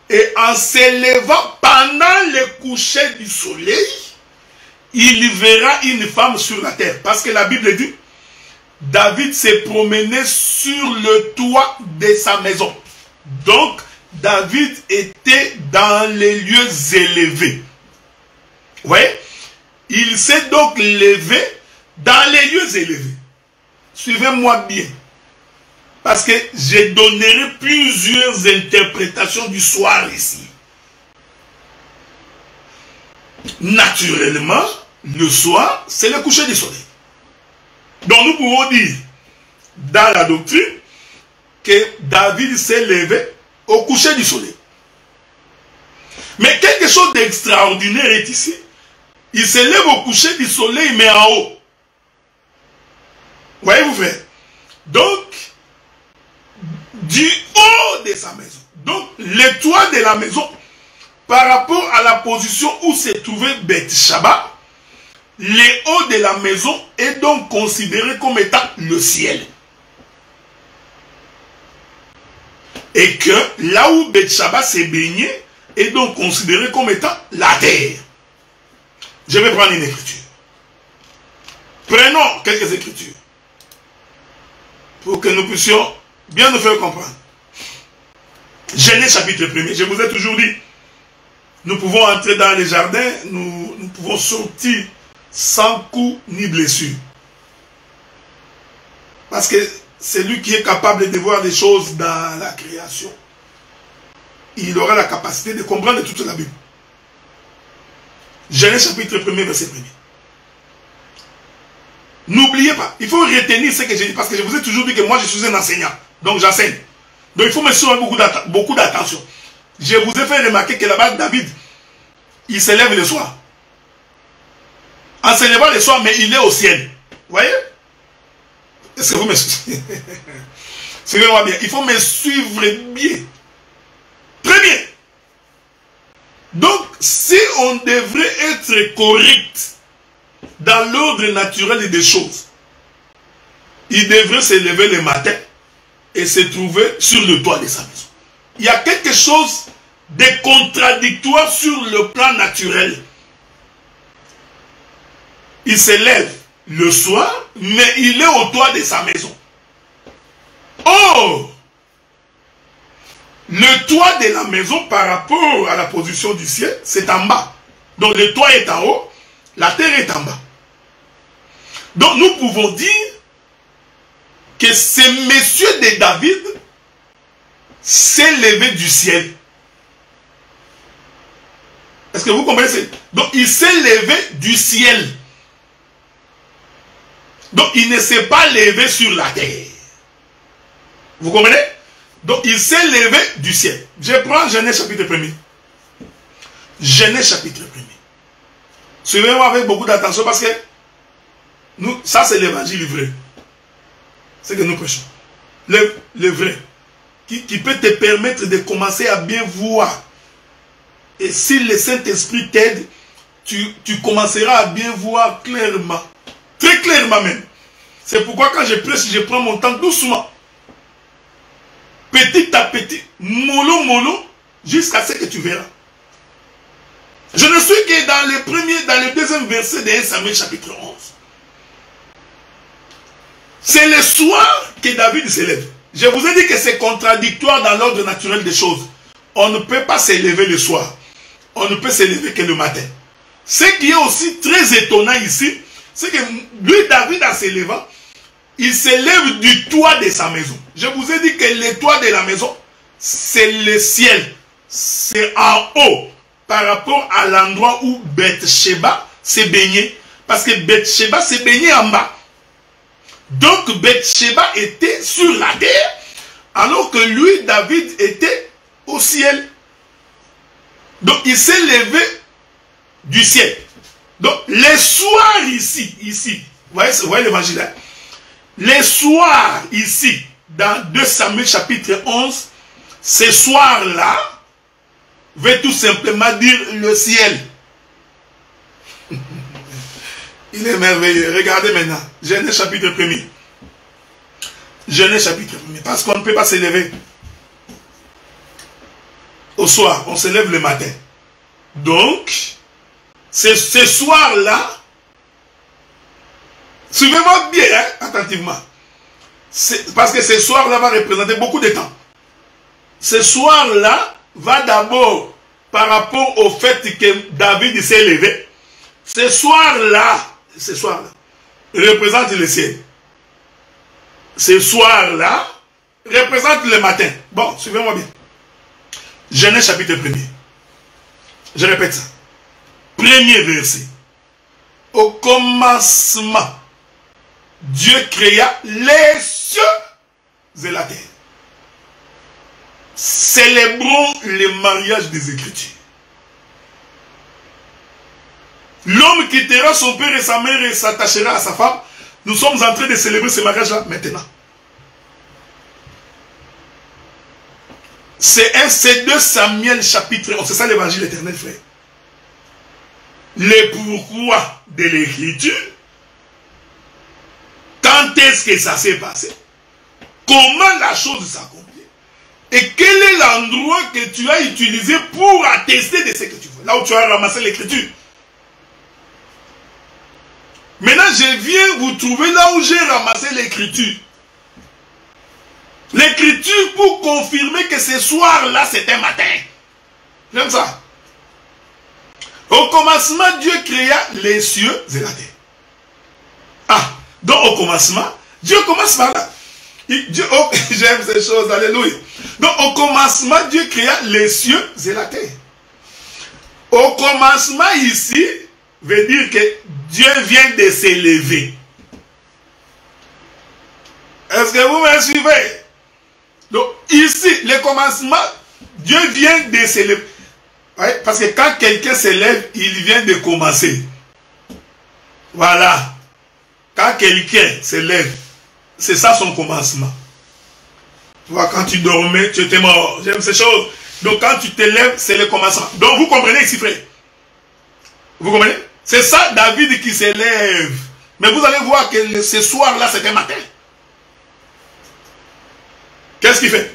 Et en s'élevant pendant le coucher du soleil, il verra une femme sur la terre. Parce que la Bible dit, David s'est promené sur le toit de sa maison. Donc, David était dans les lieux élevés. Oui. Il s'est donc levé dans les lieux élevés. Suivez-moi bien. Parce que je donnerai plusieurs interprétations du soir ici. Naturellement, le soir, c'est le coucher du soleil. Donc nous pouvons dire, dans la doctrine, que David s'est levé au coucher du soleil. Mais quelque chose d'extraordinaire est ici. Il se lève au coucher du soleil, mais en haut. Voyez-vous, frère? Donc, du haut de sa maison. Donc, le toit de la maison, par rapport à la position où se trouvait Beth-Shaba, le haut de la maison est donc considéré comme étant le ciel. Et que là où Beth-Shaba s'est baigné est donc considéré comme étant la terre. Je vais prendre une écriture. Prenons quelques écritures pour que nous puissions bien nous faire comprendre. Genèse chapitre 1er, je vous ai toujours dit, nous pouvons entrer dans les jardins, nous pouvons sortir sans coup ni blessure. Parce que c'est lui qui est capable de voir des choses dans la création. Il aura la capacité de comprendre toute la Bible. Genèse chapitre 1er, verset 1er. N'oubliez pas, il faut retenir ce que j'ai dit, parce que je vous ai toujours dit que moi je suis un enseignant, donc j'enseigne. Donc il faut me suivre beaucoup d'attention. Je vous ai fait remarquer que là-bas, David, il se lève le soir. En se levant le soir, mais il est au ciel. Vous voyez? Est-ce que vous me suivez? Suivez-moi bien. Il faut me suivre bien. Très bien. Donc, si on devrait être correct dans l'ordre naturel des choses, il devrait se lever le matin et se trouver sur le toit de sa maison. Il y a quelque chose de contradictoire sur le plan naturel. Il se lève le soir, mais il est au toit de sa maison. Oh! Le toit de la maison par rapport à la position du ciel, c'est en bas. Donc le toit est en haut, la terre est en bas. Donc nous pouvons dire que ce monsieur de David s'est levé du ciel. Est-ce que vous comprenez? Donc il s'est levé du ciel. Donc il ne s'est pas levé sur la terre. Vous comprenez? Donc il s'est levé du ciel. Je prends Genèse chapitre 1er. Genèse chapitre 1er. Suivez-moi avec beaucoup d'attention parce que nous, ça c'est l'évangile vrai. C'est que nous prêchons. Le vrai. Qui peut te permettre de commencer à bien voir. Et si le Saint-Esprit t'aide, tu commenceras à bien voir clairement. Très clairement même. C'est pourquoi quand je prêche, je prends mon temps doucement. Petit à petit, mollo, mollo, jusqu'à ce que tu verras. Je ne suis que dans le deuxième verset de 1 Samuel chapitre 11. C'est le soir que David s'élève. Je vous ai dit que c'est contradictoire dans l'ordre naturel des choses. On ne peut pas s'élever le soir. On ne peut s'élever que le matin. Ce qui est aussi très étonnant ici, c'est que lui, David, en s'élevant, il s'élève du toit de sa maison. Je vous ai dit que le toit de la maison, c'est le ciel. C'est en haut par rapport à l'endroit où Beth-Sheba s'est baigné. Parce que Beth-Sheba s'est baigné en bas. Donc Beth-Sheba était sur la terre, alors que lui, David, était au ciel. Donc il s'est levé du ciel. Donc les soirs ici, vous voyez l'évangile là? Les soirs ici, dans 2 Samuel chapitre 11, ces soirs-là, veut tout simplement dire le ciel. Il est merveilleux. Regardez maintenant. Genèse chapitre 1er. Genèse chapitre 1er. Parce qu'on ne peut pas s'élever au soir. On se lève le matin. Donc, ce soir-là, suivez-moi bien, hein, attentivement. Parce que ce soir-là va représenter beaucoup de temps. Ce soir-là va d'abord par rapport au fait que David s'est levé. Ce soir-là représente le ciel. Ce soir-là représente le matin. Bon, suivez-moi bien. Genèse chapitre 1er. Je répète ça. Premier verset. Au commencement, Dieu créa les cieux et la terre. Célébrons le mariage des Écritures. L'homme quittera son père et sa mère et s'attachera à sa femme. Nous sommes en train de célébrer ce mariage-là maintenant. C'est 2 Samuel chapitre 11. C'est ça l'évangile éternel, frère. Le pourquoi de l'écriture. Quand est-ce que ça s'est passé? Comment la chose s'accomplit? Et quel est l'endroit que tu as utilisé pour attester de ce que tu veux? Là où tu as ramassé l'écriture. Maintenant, je viens vous trouver là où j'ai ramassé l'écriture. L'écriture pour confirmer que ce soir-là, c'était matin. J'aime ça. Au commencement, Dieu créa les cieux et la terre. Ah, donc au commencement, Dieu commence par là. J'aime ces choses, alléluia. Donc au commencement, Dieu créa les cieux et la terre. Au commencement ici, veut dire que Dieu vient de s'élever. Est-ce que vous me suivez? Donc ici, le commencement, Dieu vient de s'élever. Ouais, parce que quand quelqu'un s'élève, il vient de commencer. Voilà. Quand quelqu'un s'élève, c'est ça son commencement. Tu vois, quand tu dormais, tu étais mort. J'aime ces choses. Donc quand tu t'élèves, c'est le commencement. Donc vous comprenez ici, frère? Vous comprenez? C'est ça David qui s'élève. Mais vous allez voir que ce soir-là, c'était matin. Qu'est-ce qu'il fait?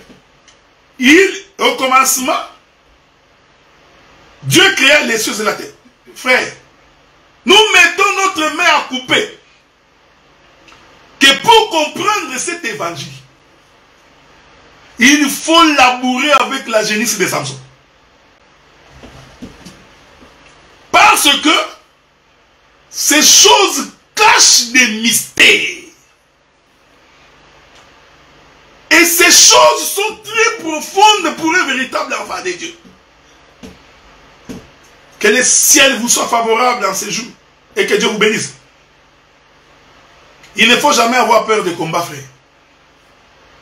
Au commencement, Dieu créa les cieux et la terre. Frère, nous mettons notre main à couper. Que pour comprendre cet évangile, il faut labourer avec la génisse de Samson. Parce que ces choses cachent des mystères. Et ces choses sont très profondes pour un véritable enfant de Dieu. Que le ciel vous soit favorable en ces jours. Et que Dieu vous bénisse. Il ne faut jamais avoir peur de combat, frère.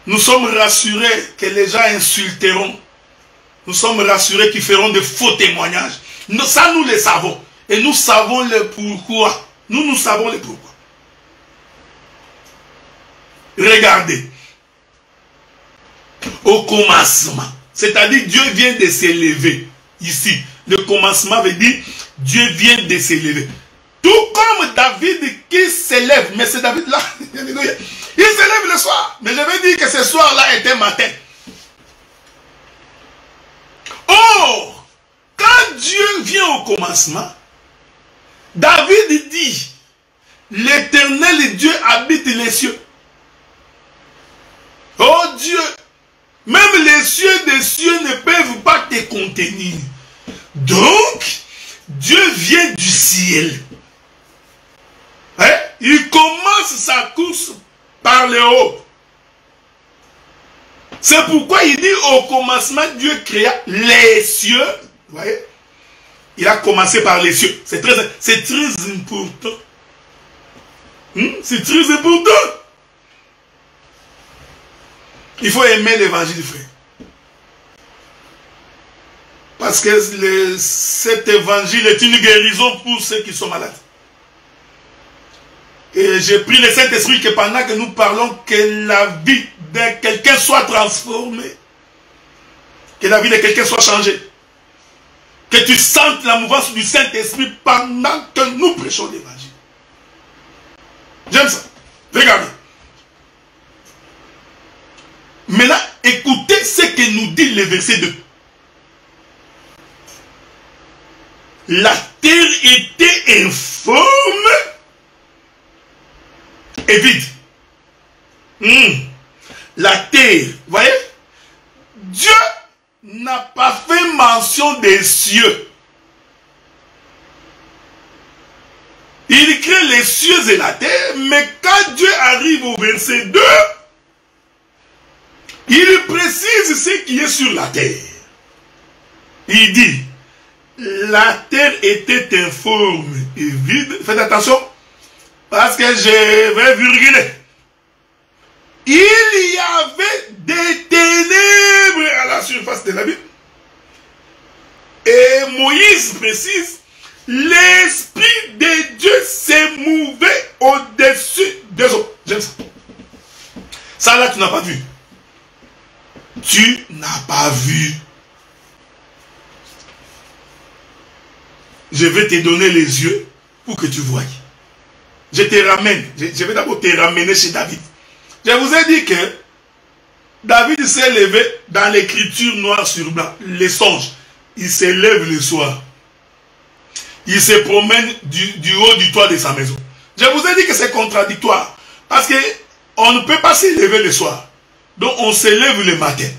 Nous sommes rassurés que les gens insulteront. Nous sommes rassurés qu'ils feront de faux témoignages. Ça, nous le savons. Et nous savons le pourquoi. Nous savons le pourquoi. Regardez. Au commencement. C'est-à-dire Dieu vient de s'élever. Ici. Le commencement veut dire Dieu vient de s'élever. Tout comme David qui s'élève. Mais c'est David là. Il s'élève le soir. Mais je veux dire que ce soir-là était matin. Or, quand Dieu vient au commencement, David dit, l'Éternel Dieu habite les cieux. Oh Dieu, même les cieux des cieux ne peuvent pas te contenir. Donc, Dieu vient du ciel. Hein? Il commence sa course par le haut. C'est pourquoi il dit au commencement, Dieu créa les cieux. Vous voyez? Il a commencé par les cieux. C'est très important. C'est très important. Il faut aimer l'évangile, frère. Parce que cet évangile est une guérison pour ceux qui sont malades. Et j'ai pris le Saint-Esprit que pendant que nous parlons, que la vie de quelqu'un soit transformée. Que la vie de quelqu'un soit changée. Que tu sentes la mouvance du Saint-Esprit pendant que nous prêchons l'évangile. J'aime ça. Regardez. Maintenant, écoutez ce que nous dit le verset 2. La terre était informe et vide. La terre, vous voyez? Dieu n'a pas fait mention des cieux. Il crée les cieux et la terre, mais quand Dieu arrive au verset 2, il précise ce qui est sur la terre. Il dit, la terre était informe et vide. Faites attention, parce que je vais virguler. Il y avait des ténèbres à la surface de la Bible. Et Moïse précise, l'Esprit de Dieu s'est mouvé au-dessus des eaux. J'aime ça. Ça là, tu n'as pas vu. Tu n'as pas vu. Je vais te donner les yeux pour que tu voies. Je te ramène. Je vais d'abord te ramener chez David. Je vous ai dit que David s'est levé dans l'écriture noir sur blanc. Les songes. Il se lève le soir. Il se promène du haut du toit de sa maison. Je vous ai dit que c'est contradictoire. Parce qu'on ne peut pas se lever le soir. Donc on se lève le matin.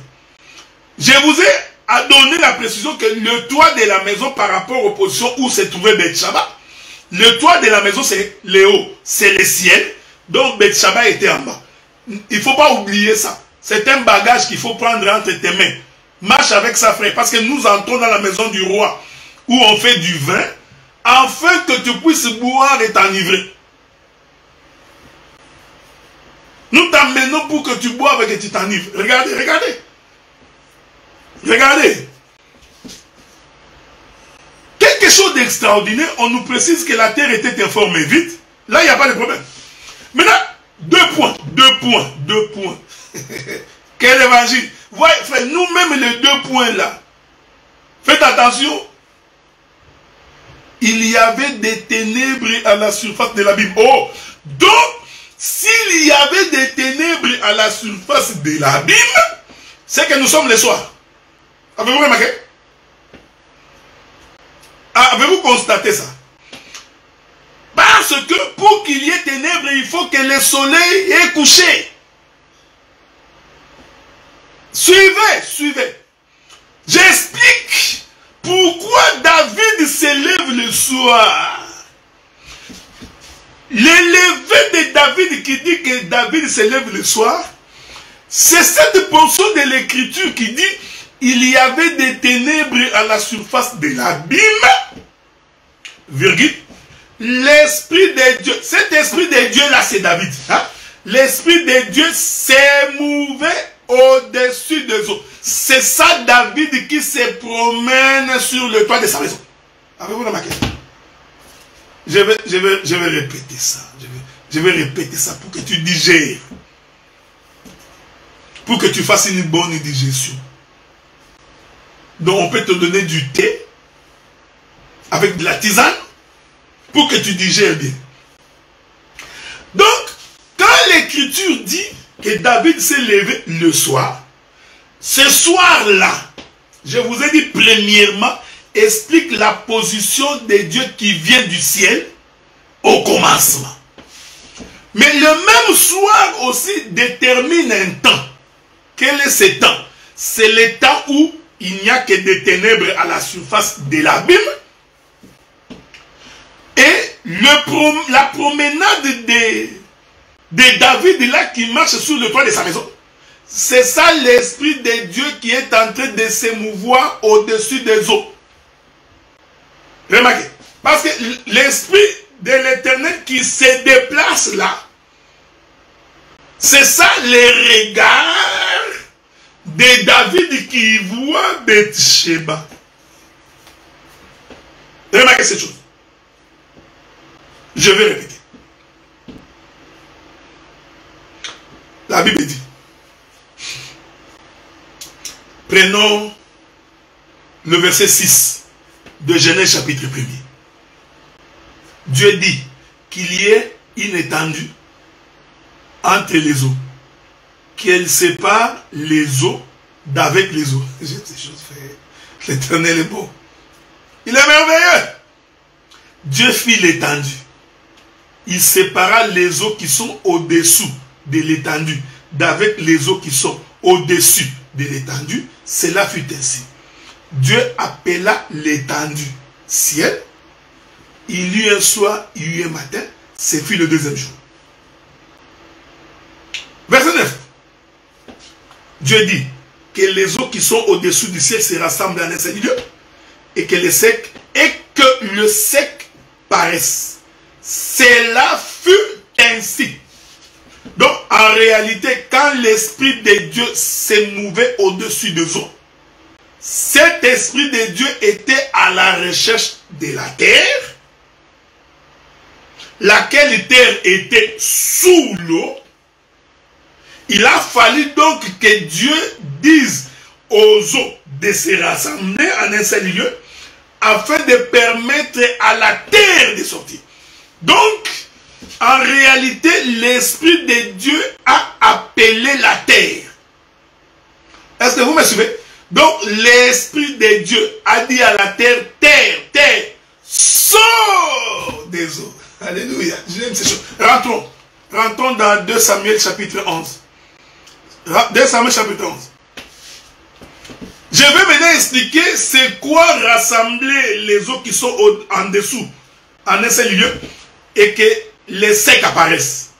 Je vous ai donné la précision que le toit de la maison par rapport aux positions où se trouvait Beth-Shaba, le toit de la maison c'est le haut, c'est le ciel. Donc Beth-Shaba était en bas. Il ne faut pas oublier ça. C'est un bagage qu'il faut prendre entre tes mains. Marche avec ça, frère. Parce que nous entrons dans la maison du roi où on fait du vin afin que tu puisses boire et t'enivrer. Nous t'emmenons pour que tu boives et que tu t'enivres. Regardez, regardez. Regardez. Quelque chose d'extraordinaire, on nous précise que la terre était informe et vide. Là, il n'y a pas de problème. Maintenant, deux points. Quel évangile. Voyez, frère, nous-mêmes les 2 points là. Faites attention. Il y avait des ténèbres à la surface de l'abîme. Oh, donc, s'il y avait des ténèbres à la surface de l'abîme, c'est que nous sommes le soir. Avez-vous remarqué? Avez-vous constaté ça? Parce que pour qu'il y ait ténèbres, il faut que le soleil ait couché. Suivez. J'explique pourquoi David s'élève le soir. L'élevé de David qui dit que David s'élève le soir, c'est cette portion de l'écriture qui dit il y avait des ténèbres à la surface de l'abîme, virgule, l'Esprit de Dieu. Cet Esprit de Dieu là, c'est David. Hein? l'Esprit de Dieu s'émouvait au-dessus des eaux. C'est ça David qui se promène sur le toit de sa maison. Avez-vous remarqué? Je vais répéter ça. Je vais répéter ça pour que tu digères. Pour que tu fasses une bonne digestion. Donc on peut te donner du thé avec de la tisane pour que tu digères bien. Donc, quand l'Écriture dit que David s'est levé le soir, ce soir-là, je vous ai dit premièrement, explique la position de Dieu qui vient du ciel au commencement. Mais le même soir aussi détermine un temps. Quel est ce temps? C'est le temps où il n'y a que des ténèbres à la surface de l'abîme. Et la promenade de David là qui marche sur le toit de sa maison. C'est ça l'Esprit de Dieu qui est en train de s'émouvoir au-dessus des eaux. Remarquez. Parce que l'Esprit de l'Éternel qui se déplace là, c'est ça les regards de David qui voit Bathsheba. Remarquez cette chose. Je vais répéter. La Bible dit, prenons le verset 6 de Genèse chapitre 1er. Dieu dit qu'il y ait une étendue entre les eaux, qu'elle sépare les eaux d'avec les eaux. L'Éternel est beau. Il est merveilleux. Dieu fit l'étendue. Il sépara les eaux qui sont au-dessous de l'étendue d'avec les eaux qui sont au-dessus de l'étendue. Cela fut ainsi. Dieu appela l'étendue ciel. Il y eut un soir, il y eut un matin. Ce fut le deuxième jour. Verset 9. Dieu dit que les eaux qui sont au-dessus du ciel se rassemblent en un seul lieu et que le sec paraisse. Cela fut ainsi. Donc, en réalité, quand l'Esprit de Dieu s'est mouvé au-dessus des eaux, cet Esprit de Dieu était à la recherche de la terre, laquelle terre était sous l'eau. Il a fallu donc que Dieu dise aux eaux de se rassembler en un seul lieu afin de permettre à la terre de sortir. Donc, en réalité, l'Esprit de Dieu a appelé la terre. Est-ce que vous me suivez? Donc, l'Esprit de Dieu a dit à la terre, terre, sors des eaux. Alléluia. J'aime ces choses. Rentrons dans 2 Samuel chapitre 11. 2 Samuel chapitre 11. Je vais maintenant expliquer c'est quoi rassembler les eaux qui sont en dessous, en un seul lieu, et que les secs apparaissent.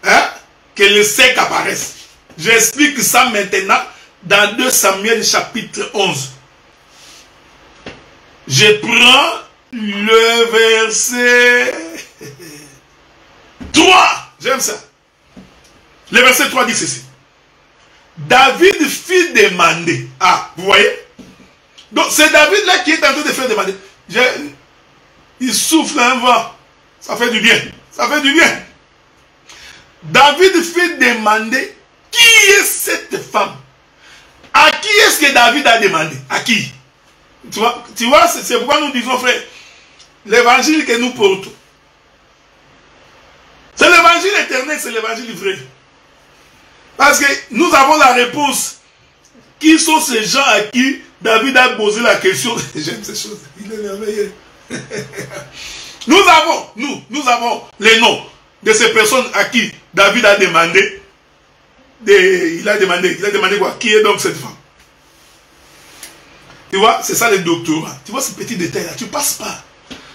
Hein? Que les secs apparaissent. J'explique ça maintenant dans 2 Samuel chapitre 11. Je prends le verset 3. J'aime ça. Le verset 3 dit ceci. David fit demander. Ah, vous voyez? Donc c'est David là qui est en train de faire demander. Il souffle un vent. Ça fait du bien. Ça fait du bien. David fit demander qui est cette femme? À qui est-ce que David a demandé? À qui? Tu vois c'est pourquoi nous disons, frère, l'évangile que nous portons, c'est l'évangile éternel, c'est l'évangile vrai. Parce que nous avons la réponse. Qui sont ces gens à qui David a posé la question? J'aime ces choses. Il est merveilleux. Nous avons les noms de ces personnes à qui David a demandé. Il a demandé quoi? Qui est donc cette femme? Tu vois, c'est ça le doctorat. Tu vois ce petit détail là, tu passes pas.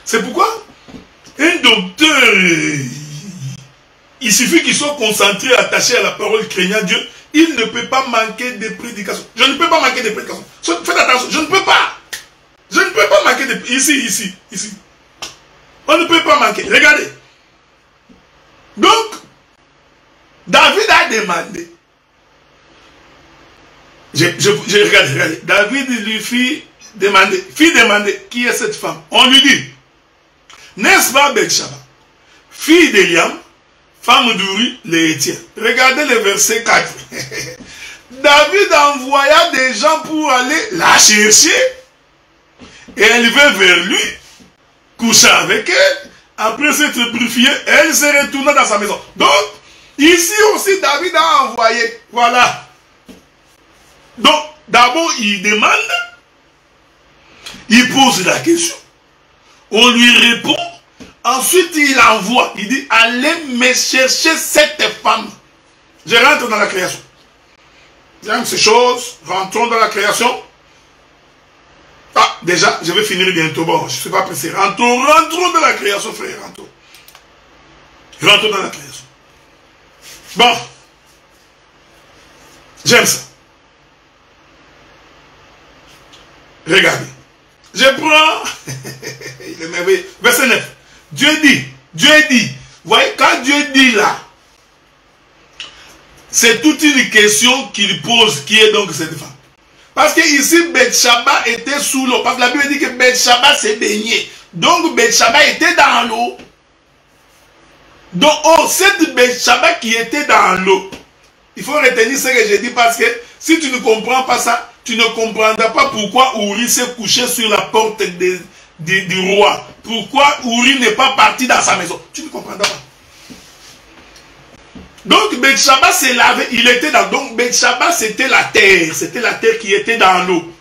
C'est pourquoi un docteur, il suffit qu'il soit concentré, attaché à la parole, craignant Dieu, il ne peut pas manquer de prédication. Je ne peux pas manquer de prédication. Faites attention, je ne peux pas. Je ne peux pas manquer de... Ici. On ne peut pas manquer. Regardez. Donc, David a demandé. Regardez. David lui fit demander qui est cette femme. On lui dit, n'est-ce pas Bathsheba, fille d'Eliam, femme d'Uri, l'Héthien. Regardez le verset 4. David envoya des gens pour aller la chercher. Et elle vint vers lui, coucha avec elle. Après s'être purifiée, elle se retourna dans sa maison. Donc, ici aussi, David a envoyé. Voilà. Donc, d'abord, il demande. Il pose la question. On lui répond. Ensuite, il envoie. Il dit, allez me chercher cette femme. Je rentre dans la création. J'aime ces choses. Rentrons dans la création. Ah, déjà, je vais finir bientôt. Bon, je ne suis pas pressé. Rentrons dans la création, frère. Rentrons dans la création. Bon. J'aime ça. Regardez. Je prends. Il est merveilleux. Verset 9. Dieu dit. Vous voyez, quand Dieu dit là, c'est toute une question qu'il pose, qui est donc cette femme. Parce que ici, Bathsheba était sous l'eau. Parce que la Bible dit que Bathsheba s'est baignée. Donc, Bathsheba était dans l'eau. Donc, cette Bathsheba qui était dans l'eau, il faut retenir ce que j'ai dit parce que si tu ne comprends pas ça, tu ne comprendras pas pourquoi Uri s'est couché sur la porte du roi. Pourquoi Uri n'est pas parti dans sa maison. Tu ne comprendras pas. Donc, Bathsheba s'est lavé, il était dans... Donc, Bathsheba, c'était la terre qui était dans l'eau.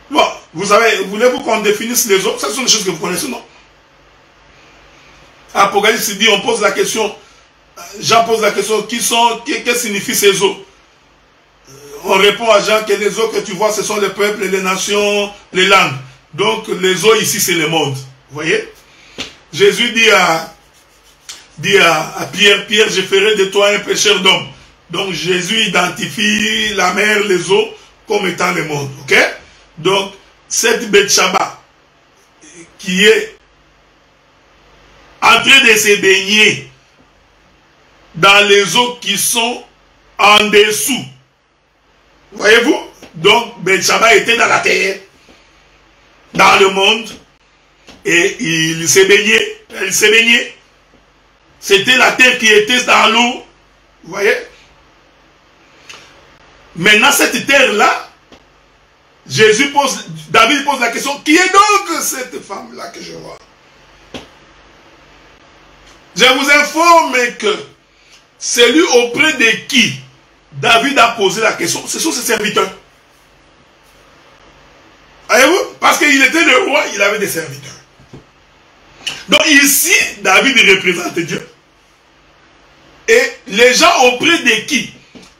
Bon, vous savez, voulez-vous qu'on définisse les eaux? Ce sont des choses que vous connaissez, non? Apocalypse dit, on pose la question, Jean pose la question, que signifient ces eaux? On répond à Jean que les eaux que tu vois, ce sont les peuples, les nations, les langues. Donc, les eaux ici, c'est le monde. Vous voyez? Jésus dit à Pierre, Pierre, je ferai de toi un pécheur d'homme. Donc Jésus identifie la mer, les eaux, comme étant le monde. Ok? Donc, cette Bathsheba qui est en train de se baigner dans les eaux qui sont en dessous. Voyez-vous? Donc, Bathsheba était dans la terre, dans le monde, et il s'est baigné, elle s'est baignée. C'était la terre qui était dans l'eau. Vous voyez? Maintenant, cette terre-là, David pose la question, qui est donc cette femme-là que je vois? Je vous informe que celui auprès de qui David a posé la question, ce sont ses serviteurs. Voyez-vous? Parce qu'il était le roi, il avait des serviteurs. Donc ici, David représente Dieu. Et les gens auprès de qui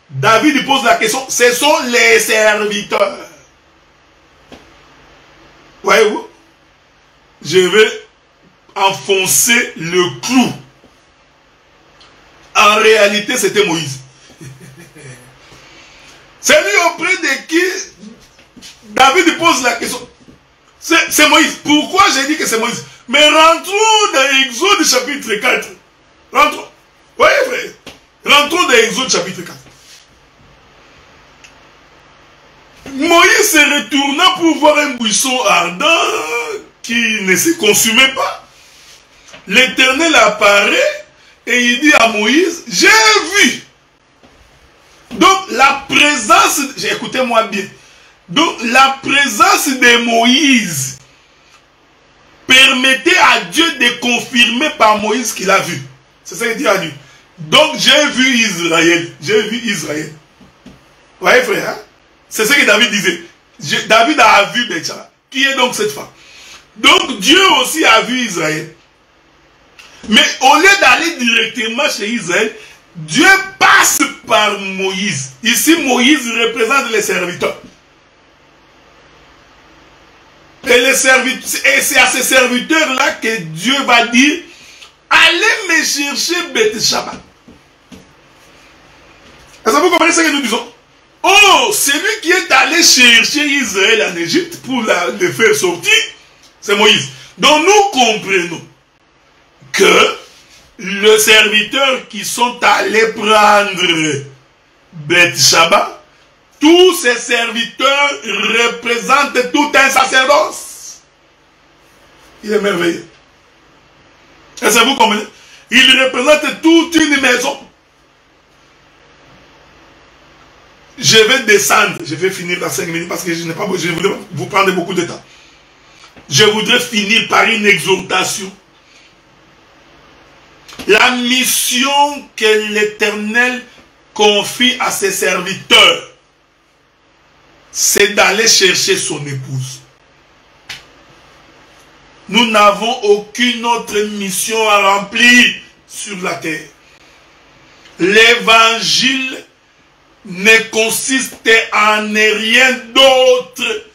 David pose la question, ce sont les serviteurs. Voyez-vous? Je vais enfoncer le clou. En réalité, c'était Moïse. Celui auprès de qui David pose la question, c'est Moïse. Pourquoi j'ai dit que c'est Moïse? Mais rentrons dans Exode chapitre 4. Rentrons. Oui, frère. Rentrons dans Exode chapitre 4. Moïse se retourna pour voir un buisson ardent qui ne se consumait pas. L'Éternel apparaît et il dit à Moïse, j'ai vu. Donc la présence, écoutez-moi bien, donc la présence de Moïse permettait à Dieu de confirmer par Moïse qu'il a vu. C'est ça qu'il dit à Dieu. Donc j'ai vu Israël. J'ai vu Israël. Vous voyez frère, hein? C'est ce que David disait. David a vu Bathsheba. Qui est donc cette femme? Donc Dieu aussi a vu Israël. Mais au lieu d'aller directement chez Israël, Dieu passe par Moïse. Ici, Moïse représente les serviteurs. Et c'est à ces serviteurs-là que Dieu va dire, allez me chercher Bathsheba. Est-ce que vous comprenez ce que nous disons? Oh, celui qui est allé chercher Israël en Égypte pour le faire sortir, c'est Moïse. Donc nous comprenons que le serviteur qui sont allés prendre Beth-Shaba, tous ces serviteurs représentent tout un sacerdoce. Il est merveilleux. Est-ce que vous comprenez? Il représente toute une maison. Je vais descendre, je vais finir dans 5 minutes parce que je voudrais vous prendre beaucoup de temps. Je voudrais finir par une exhortation. La mission que l'Éternel confie à ses serviteurs, c'est d'aller chercher son épouse. Nous n'avons aucune autre mission à remplir sur la terre. L'évangile ne consiste en rien d'autre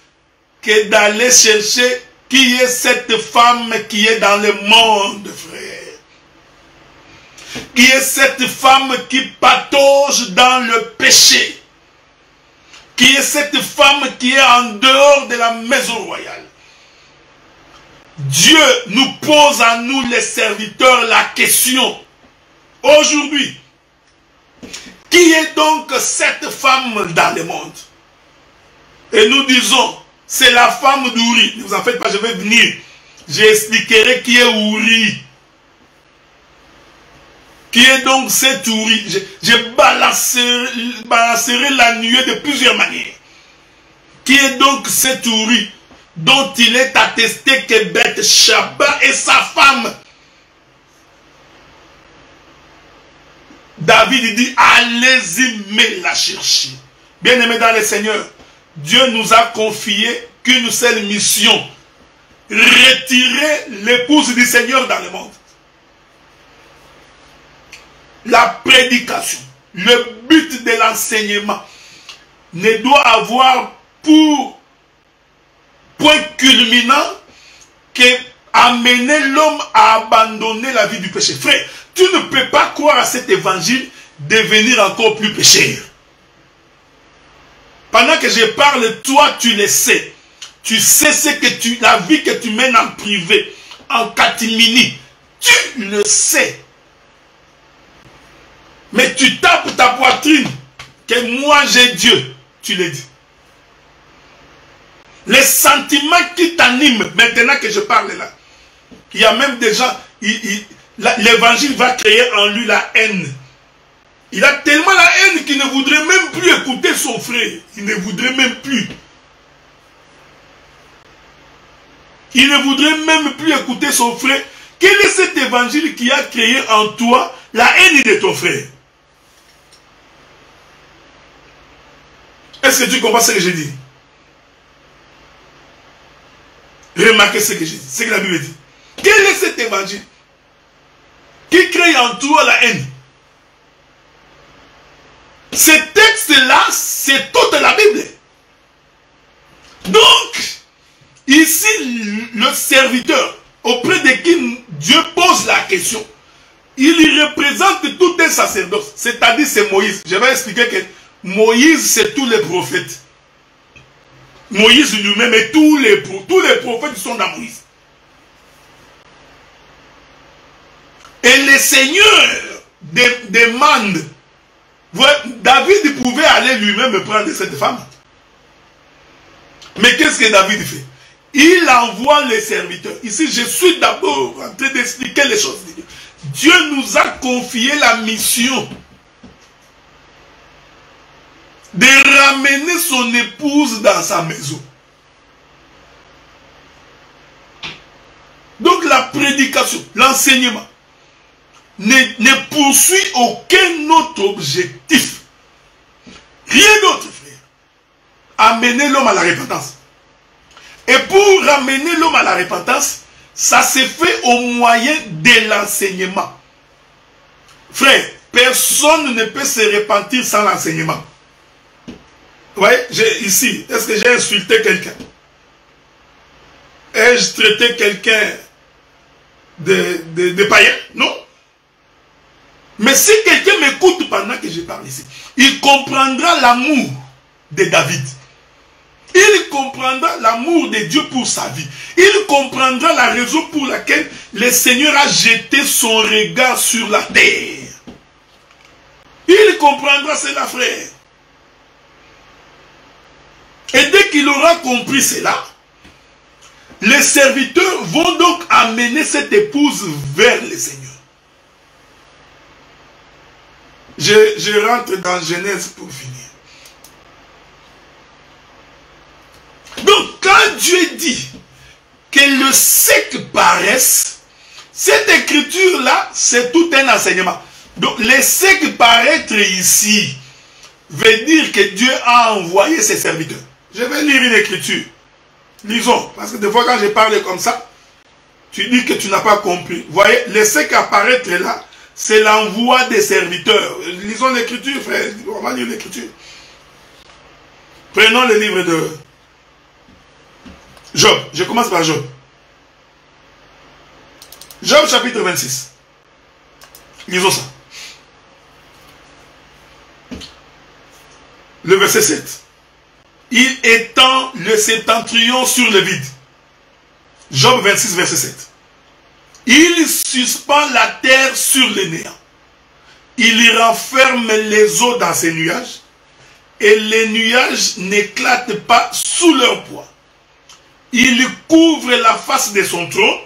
que d'aller chercher qui est cette femme qui est dans le monde, frère. Qui est cette femme qui patauge dans le péché. Qui est cette femme qui est en dehors de la maison royale. Dieu nous pose à nous les serviteurs la question. Aujourd'hui, qui est donc cette femme dans le monde? Et nous disons, c'est la femme d'Ouri. Ne vous en faites pas, je vais venir. J'expliquerai qui est Ouri. Qui est donc cette Ouri? Je balancerai la nuée de plusieurs manières. Qui est donc cette Ouri dont il est attesté que Beth-Shaba est sa femme? David dit, allez-y, mais la chercher. Bien-aimés dans le Seigneur, Dieu nous a confié qu'une seule mission. Retirer l'épouse du Seigneur dans le monde. La prédication, le but de l'enseignement ne doit avoir pour point culminant que amener l'homme à abandonner la vie du péché. Frère, tu ne peux pas croire à cet évangile devenir encore plus pécheur. Pendant que je parle, toi tu le sais. Tu sais ce que la vie que tu mènes en privé, en catimini. Tu le sais. Mais tu tapes ta poitrine que moi j'ai Dieu. Tu le dis. Les sentiments qui t'animent, maintenant que je parle là. Il y a même des gens, l'évangile va créer en lui la haine. Il a tellement la haine qu'il ne voudrait même plus écouter son frère. Il ne voudrait même plus. Il ne voudrait même plus écouter son frère. Quel est cet évangile qui a créé en toi la haine de ton frère? Est-ce que tu comprends ce que je dis? Remarquez ce que je dis, ce que la Bible dit. Quel est cet évangile qui crée en toi la haine? Ce texte-là, c'est toute la Bible. Donc, ici, le serviteur, auprès de qui Dieu pose la question, il représente tout un sacerdoce. C'est-à-dire, c'est Moïse. Je vais expliquer que Moïse, c'est tous les prophètes. Moïse lui-même et tous les prophètes sont dans Moïse. Et le Seigneur demande, David pouvait aller lui-même prendre cette femme. Mais qu'est-ce que David fait? Il envoie les serviteurs. Ici, je suis d'abord en train d'expliquer les choses de Dieu. Dieu nous a confié la mission de ramener son épouse dans sa maison. Donc la prédication, l'enseignement ne poursuit aucun autre objectif. Rien d'autre, frère. Amener l'homme à la repentance. Et pour ramener l'homme à la repentance, ça se fait au moyen de l'enseignement. Frère, personne ne peut se repentir sans l'enseignement. Vous voyez, ici, est-ce que j'ai insulté quelqu'un? Ai-je traité quelqu'un de païen? Non. Mais si quelqu'un m'écoute pendant que je parle ici, il comprendra l'amour de David. Il comprendra l'amour de Dieu pour sa vie. Il comprendra la raison pour laquelle le Seigneur a jeté son regard sur la terre. Il comprendra cela, frère. Et dès qu'il aura compris cela, les serviteurs vont donc amener cette épouse vers le Seigneur. Je rentre dans Genèse pour finir. Donc, quand Dieu dit que le sec paraisse, cette écriture-là, c'est tout un enseignement. Donc, le sec paraître ici veut dire que Dieu a envoyé ses serviteurs. Je vais lire une écriture. Lisons, parce que des fois quand je parle comme ça, tu dis que tu n'as pas compris. Vous voyez, le sec apparaître là, c'est l'envoi des serviteurs. Lisons l'écriture, frère. On va lire l'écriture. Prenons le livre de Job. Je commence par Job. Job chapitre 26. Lisons ça. Le verset 7. Il étend le septentrion sur le vide. Job 26, verset 7. Il suspend la terre sur les néants. Il y renferme les eaux dans ses nuages. Et les nuages n'éclatent pas sous leur poids. Il couvre la face de son trône.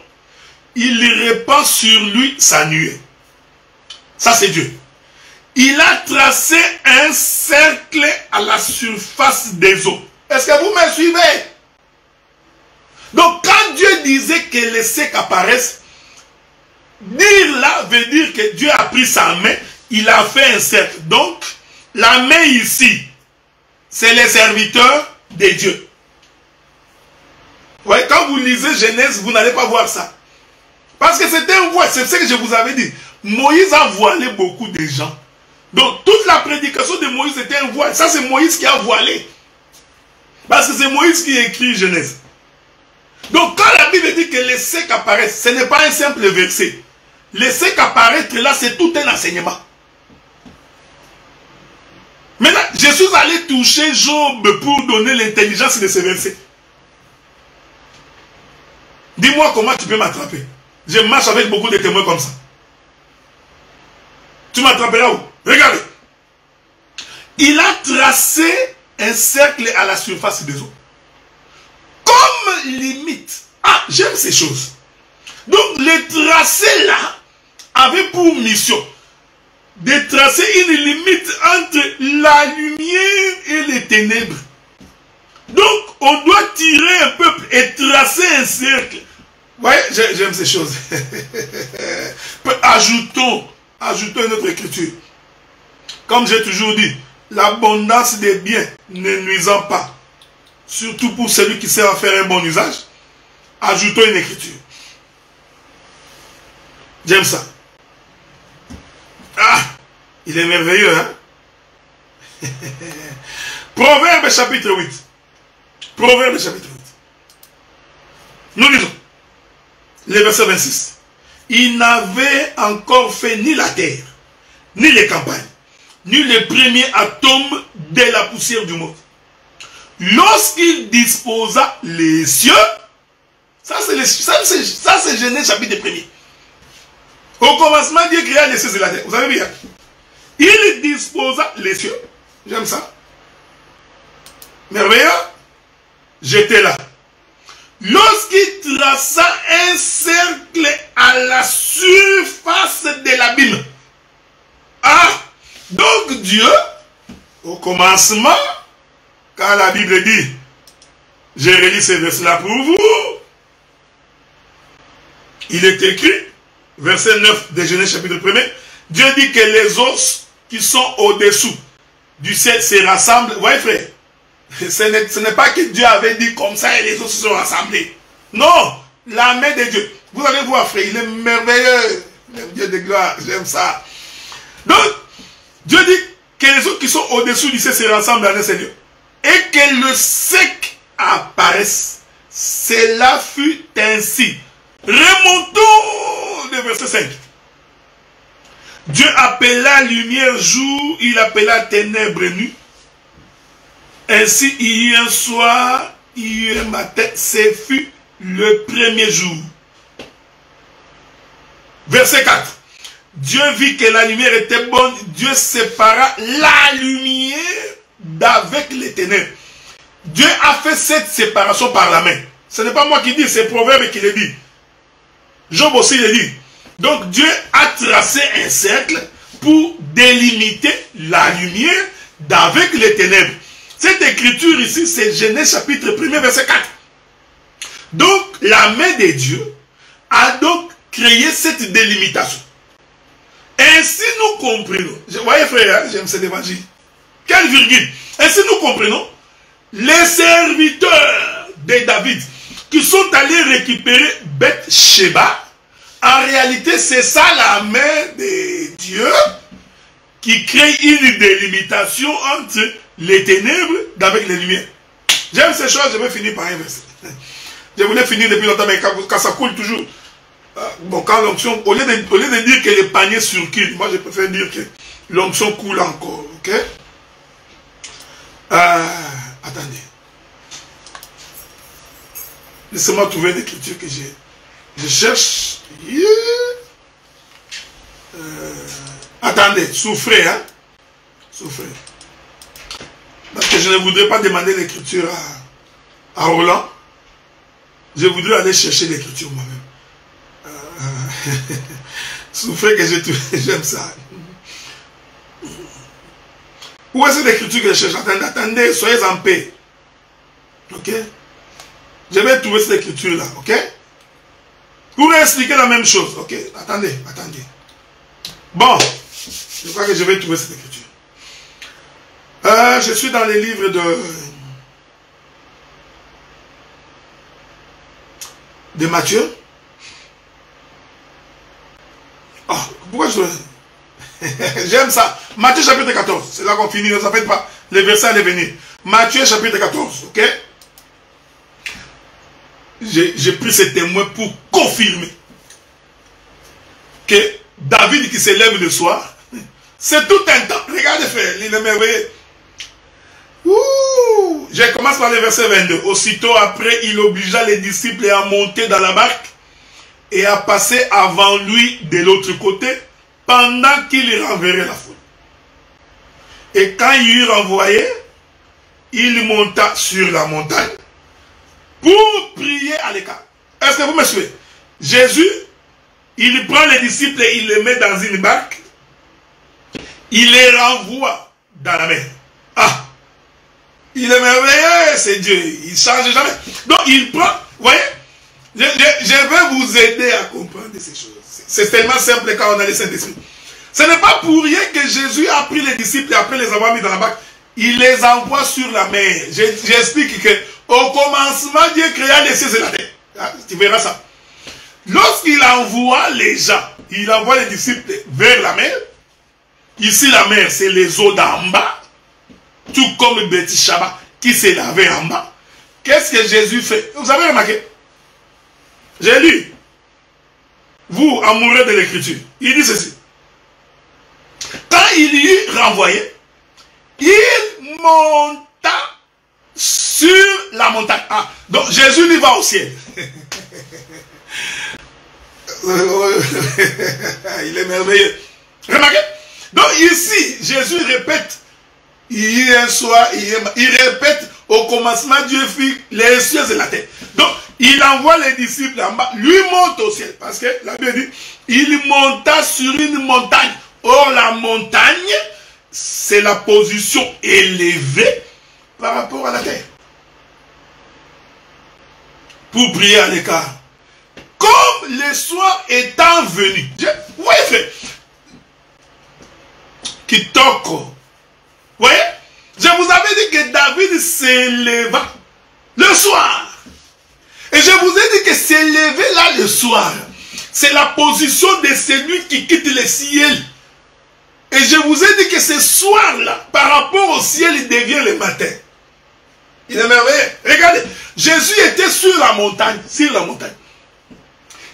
Il répand sur lui sa nuée. Ça c'est Dieu. Il a tracé un cercle à la surface des eaux. Est-ce que vous me suivez? Donc quand Dieu disait que les secs apparaissent, dire là veut dire que Dieu a pris sa main, il a fait un cercle. Donc la main ici, c'est les serviteurs de Dieu. Ouais, quand vous lisez Genèse, vous n'allez pas voir ça. Parce que c'était un voile, c'est ce que je vous avais dit. Moïse a voilé beaucoup de gens. Donc toute la prédication de Moïse était un voile. Ça c'est Moïse qui a voilé. Parce que c'est Moïse qui écrit Genèse. Donc quand la Bible dit que les secs apparaissent, ce n'est pas un simple verset. Les secs apparaître là, c'est tout un enseignement. Maintenant, je suis allé toucher Job pour donner l'intelligence de ce verset. Dis-moi comment tu peux m'attraper. Je marche avec beaucoup de témoins comme ça. Tu m'attraperas où? Regardez. Il a tracé un cercle à la surface des eaux. Comme limite. Ah, j'aime ces choses. Donc, le tracé là avait pour mission de tracer une limite entre la lumière et les ténèbres. Donc, on doit tirer un peuple et tracer un cercle. Vous voyez, j'aime ces choses. Ajoutons une autre écriture. Comme j'ai toujours dit, l'abondance des biens ne nuisant pas, surtout pour celui qui sait en faire un bon usage, ajoutons une écriture. J'aime ça. Ah, il est merveilleux, hein? Proverbe chapitre 8. Proverbe chapitre 8. Nous lisons le verset 26. Il n'avait encore fait ni la terre, ni les campagnes, ni les premiers atomes de la poussière du monde. Lorsqu'il disposa les cieux, ça c'est Genèse chapitre 1er. Au commencement, Dieu créa les cieux et la terre. Vous avez vu, hein? Il disposa les cieux. J'aime ça. Merveilleux. J'étais là. Lorsqu'il traça un cercle à la surface de l'abîme. Ah, donc Dieu, au commencement, quand la Bible dit, j'ai relis ces versets-là pour vous, il est écrit, verset 9 de Genèse chapitre 1er, Dieu dit que les os qui sont au-dessous du ciel se rassemblent. Vous voyez, frère? Ce n'est pas que Dieu avait dit comme ça et les autres se sont rassemblés. Non, la main de Dieu. Vous allez voir, frère, il est merveilleux. Le Dieu de gloire, j'aime ça. Donc, Dieu dit que les autres qui sont au-dessous du ciel se rassemblent dans un Seigneur. Et que le sec apparaisse. Cela fut ainsi. Remontons le verset 5. Dieu appela lumière jour, il appela ténèbres nuit. Ainsi, il y eut un soir, il y eut un matin, ce fut le premier jour. Verset 4. Dieu vit que la lumière était bonne. Dieu sépara la lumière d'avec les ténèbres. Dieu a fait cette séparation par la main. Ce n'est pas moi qui dis, c'est Proverbe qui le dit. Job aussi le dit. Donc Dieu a tracé un cercle pour délimiter la lumière d'avec les ténèbres. Cette écriture ici, c'est Genèse chapitre 1, verset 4. Donc la main de Dieu a donc créé cette délimitation. Ainsi nous comprenons. Vous voyez frère, hein, j'aime cet évangile. Quelle virgule. Ainsi nous comprenons les serviteurs de David qui sont allés récupérer Beth-Sheba. En réalité, c'est ça la main de Dieu qui crée une délimitation entre les ténèbres avec les lumières. J'aime ces choses, je vais finir par un verset. Je voulais finir depuis longtemps, mais quand ça coule toujours. Bon, quand l'onction, au lieu de dire que le panier circule, moi je préfère dire que l'onction coule encore, ok? Attendez. Laissez-moi trouver une écriture que j'ai. Je cherche. Attendez, souffrez, hein? Souffrez. Parce que je ne voudrais pas demander l'écriture à Roland. Je voudrais aller chercher l'écriture moi-même. Souffrez que j'ai trouvé. J'aime ça. Où est cette écriture que je cherche? Attendez, soyez en paix. Ok? Je vais trouver cette écriture-là, ok? Pour expliquer la même chose, ok? Attendez. Bon, je crois que je vais trouver cette écriture. Je suis dans les livres de Matthieu. Ah, pourquoi je... J'aime ça. Matthieu chapitre 14. C'est là qu'on finit, ne s'en faites pas. Les versets allaient venir. Matthieu chapitre 14, ok? J'ai pris ce témoin pour confirmer que David qui se lève le soir, c'est tout un temps. Regardez frère, il est merveilleux. Je commence par le verset 22. Aussitôt après, il obligea les disciples à monter dans la barque et à passer avant lui de l'autre côté pendant qu'il renverrait la foule. Et quand il eut renvoyé, il monta sur la montagne pour prier à l'écart. Est-ce que vous me suivez? Jésus, il prend les disciples et il les met dans une barque. Il les renvoie dans la mer. Ah! Il est merveilleux, c'est Dieu. Il ne change jamais. Donc il prend, vous voyez, je vais vous aider à comprendre ces choses. C'est tellement simple quand on a le Saint-Esprit. Ce n'est pas pour rien que Jésus a pris les disciples et après les avoir mis dans la barque. Il les envoie sur la mer. J'explique que au commencement, Dieu créa les cieux et la terre. Ah, tu verras ça. Lorsqu'il envoie les gens, il envoie les disciples vers la mer. Ici, la mer, c'est les eaux d'en bas. Tout comme Beth-Sheba qui s'est lavé en bas. Qu'est-ce que Jésus fait? Vous avez remarqué? J'ai lu. Vous, amoureux de l'écriture, il dit ceci. Quand il y eut renvoyé, il monta sur la montagne. Ah, donc Jésus lui va au ciel. Il est merveilleux. Remarquez? Donc ici, Jésus répète. Il y a un soir, il répète au commencement, Dieu fit les cieux et la terre. Donc, il envoie les disciples en bas, lui monte au ciel. Parce que la Bible dit, il monta sur une montagne. Or, la montagne, c'est la position élevée par rapport à la terre. Pour prier à l'écart. Comme le soir étant venu. Vous voyez, frère, Kitoko. Vous voyez? Je vous avais dit que David s'éleva le soir. Et je vous ai dit que s'élever là le soir, c'est la position de celui qui quitte le ciel. Et je vous ai dit que ce soir-là, par rapport au ciel, il devient le matin. Il est merveilleux. Regardez, Jésus était sur la montagne,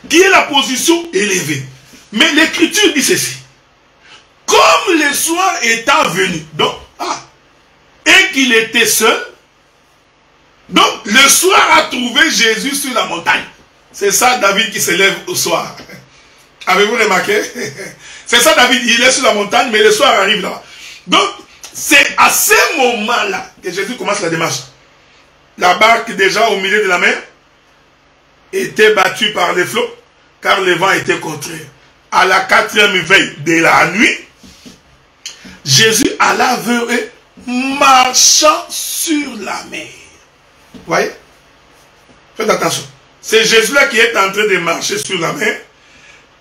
qui est la position élevée. Mais l'écriture dit ceci. Comme le soir étant venu, donc, et qu'il était seul, donc le soir a trouvé Jésus sur la montagne. C'est ça David qui se lève au soir. Avez-vous remarqué? C'est ça David, il est sur la montagne, mais le soir arrive là. Donc, c'est à ce moment-là que Jésus commence la démarche. La barque déjà au milieu de la mer était battue par les flots, car le vent était contraire. À la 4e veille de la nuit, Jésus alla vers eux, marchant sur la mer. Vous voyez? Faites attention. C'est Jésus-là qui est en train de marcher sur la mer.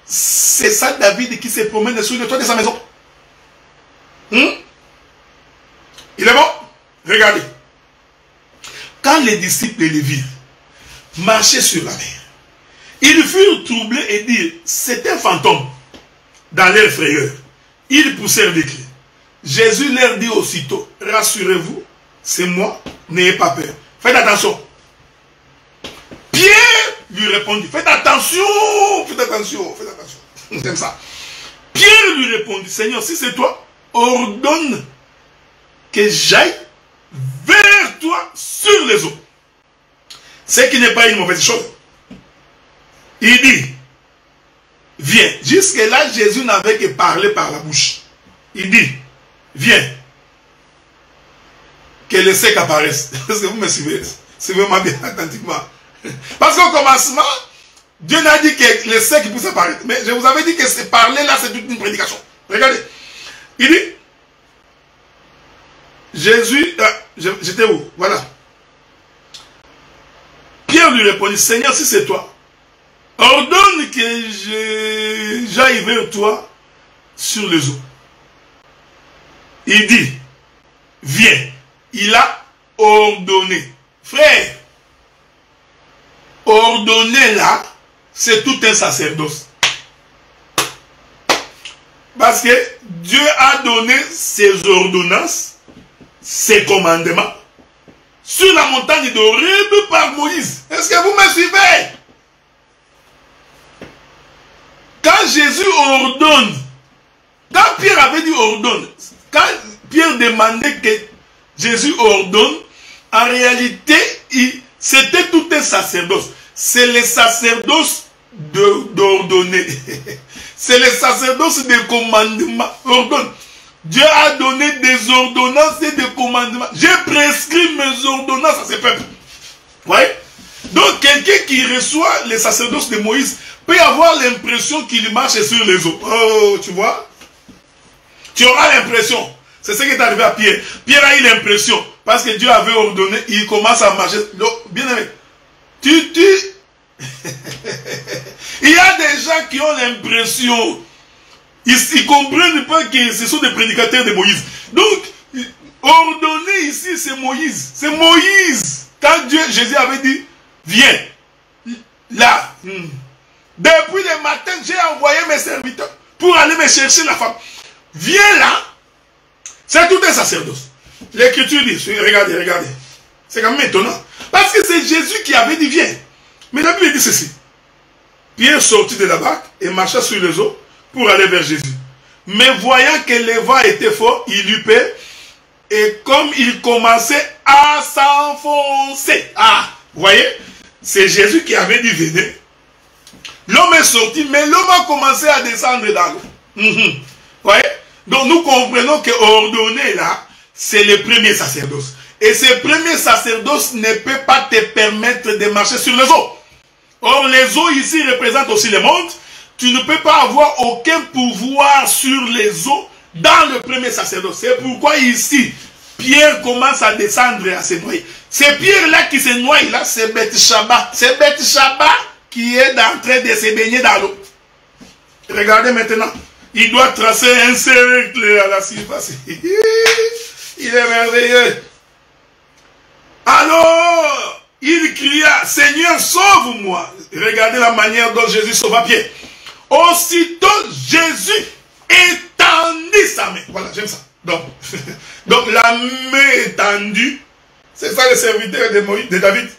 C'est ça David qui se promène sur le toit de sa maison. Il est bon? Regardez. Quand les disciples les virent marcher sur la mer, ils furent troublés et dirent, c'est un fantôme. Dans leur frayeur, ils poussèrent des cris. Jésus leur dit aussitôt, rassurez-vous, c'est moi, n'ayez pas peur. Faites attention. Pierre lui répondit, faites attention, faites attention, faites attention. J'aime ça. Pierre lui répondit, Seigneur, si c'est toi, ordonne que j'aille vers toi sur les eaux. Ce qui n'est pas une mauvaise chose. Il dit, viens. Jusque-là, Jésus n'avait que parlé par la bouche. Il dit, viens. Que le sec apparaisse. Est-ce que vous me suivez? Suivez-moi bien attentivement. Parce qu'au commencement, Dieu n'a dit que le sec puisse apparaître. Mais je vous avais dit que c'est parler là, c'est toute une prédication. Regardez. Il dit, Jésus, j'étais où? Voilà. Pierre lui répondit, Seigneur, si c'est toi, ordonne que j'aille vers toi sur les eaux. Il dit, viens. Il a ordonné. Frère, ordonner là, c'est tout un sacerdoce. Parce que Dieu a donné ses ordonnances, ses commandements, sur la montagne d'Horeb par Moïse. Est-ce que vous me suivez? Quand Jésus ordonne, quand Pierre avait dit ordonne, quand Pierre demandait que Jésus ordonne, en réalité, c'était tout un sacerdoce. C'est le sacerdoce d'ordonner. C'est le sacerdoce des commandements. Ordonne. Dieu a donné des ordonnances et des commandements. J'ai prescrit mes ordonnances à ces peuples. Vous voyez? Donc, quelqu'un qui reçoit les sacerdoces de Moïse peut avoir l'impression qu'il marche sur les eaux. Oh, tu vois? Tu auras l'impression. C'est ce qui est arrivé à Pierre. Pierre a eu l'impression. Parce que Dieu avait ordonné, il commence à marcher. Donc, bien aimé, il y a des gens qui ont l'impression, ils ne comprennent pas que ce sont des prédicateurs de Moïse. Donc, ordonner ici, c'est Moïse. C'est Moïse. Quand Jésus avait dit, viens, là, depuis le matin, j'ai envoyé mes serviteurs pour aller me chercher la femme. Viens là, c'est tout un sacerdoce. L'écriture dit, regardez, regardez. C'est quand même étonnant. Parce que c'est Jésus qui avait dit, viens. Mais la Bible dit ceci. Pierre sortit de la barque et marcha sur les eaux pour aller vers Jésus. Mais voyant que le vent était fort, il eut peur. Et comme il commençait à s'enfoncer. Ah, vous voyez, c'est Jésus qui avait dit, venez. L'homme est sorti, mais l'homme a commencé à descendre dans l'eau. Vous voyez? Donc nous comprenons que ordonner là, c'est le premier sacerdoce. Et ce premier sacerdoce ne peut pas te permettre de marcher sur les eaux. Or, les eaux ici représentent aussi le monde. Tu ne peux pas avoir aucun pouvoir sur les eaux dans le premier sacerdoce. C'est pourquoi ici, Pierre commence à descendre et à se noyer. C'est Pierre-là qui se noie, là, c'est Beth-Shaba. C'est Beth-Shaba qui est en train de se baigner dans l'eau. Regardez maintenant. Il doit tracer un cercle à la surface. Il est merveilleux. Alors, il cria, Seigneur, sauve-moi. Regardez la manière dont Jésus sauva Pierre. Aussitôt, Jésus étendit sa main. Voilà, j'aime ça. Donc, la main étendue, c'est ça le serviteur de David.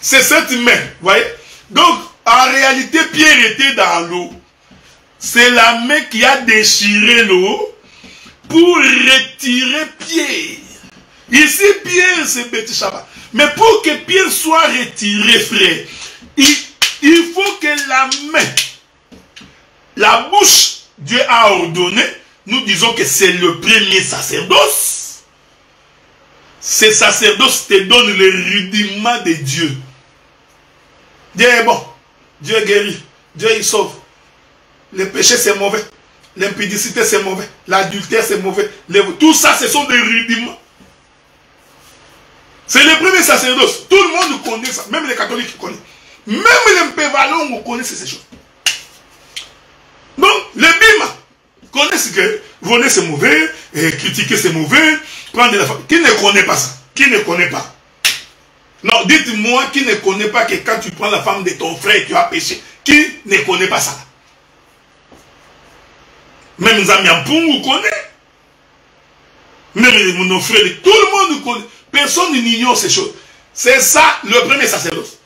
C'est cette main, vous voyez. Donc, en réalité, Pierre était dans l'eau. C'est la main qui a déchiré l'eau pour retirer Pierre. Ici, Pierre, c'est Bethsheba. Mais pour que Pierre soit retiré, frère, il faut que la main, la bouche, Dieu a ordonné, nous disons que c'est le premier sacerdoce. Ce sacerdoce te donne le rudiment de Dieu. Dieu est bon, Dieu guérit, Dieu il sauve. Le péché c'est mauvais, l'impudicité c'est mauvais, l'adultère c'est mauvais. Tout ça ce sont des rudiments. C'est le premier sacerdoce. Tout le monde connaît ça, même les catholiques connaissent. Même les Mpévalons connaissent ces choses. Donc, les Bima connaissent que voler c'est mauvais, et critiquer c'est mauvais, prendre de la femme. Qui ne connaît pas ça? Qui ne connaît pas? Non, dites-moi qui ne connaît pas que quand tu prends la femme de ton frère, tu as péché. Qui ne connaît pas ça? Même Zamiampung, vous connaissez. Même nos frères, tout le monde connaît. Personne n'ignore ces choses. C'est ça le premier sacerdoce.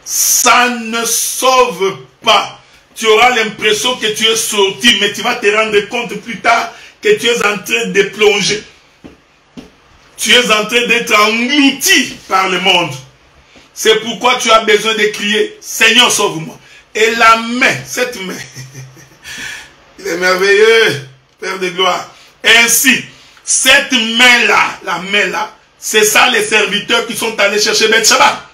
Ça ne sauve pas. Tu auras l'impression que tu es sorti, mais tu vas te rendre compte plus tard que tu es en train de plonger. Tu es en train d'être englouti par le monde. C'est pourquoi tu as besoin de crier, Seigneur, sauve-moi. Et la main, cette main, il est merveilleux, Père de gloire. Ainsi, cette main-là, la main-là, c'est ça les serviteurs qui sont allés chercher Bethsheba.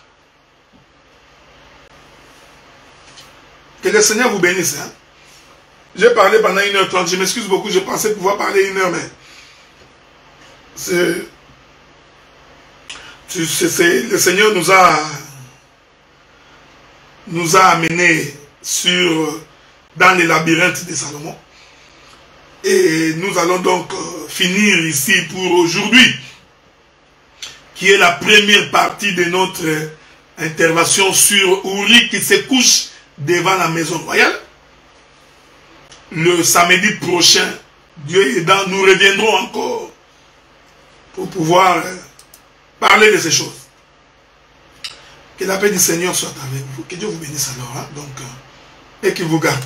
Que le Seigneur vous bénisse. Hein? J'ai parlé pendant 1h30. Je m'excuse beaucoup. Je pensais pouvoir parler 1 heure, mais le Seigneur nous a amenés dans les labyrinthes de Salomon. Et nous allons donc finir ici pour aujourd'hui, qui est la première partie de notre intervention sur Uri qui se couche devant la maison royale. Le samedi prochain, Dieu aidant, nous reviendrons encore pour pouvoir parler de ces choses. Que la paix du Seigneur soit avec vous. Que Dieu vous bénisse alors. Hein? Donc, et qu'il vous garde.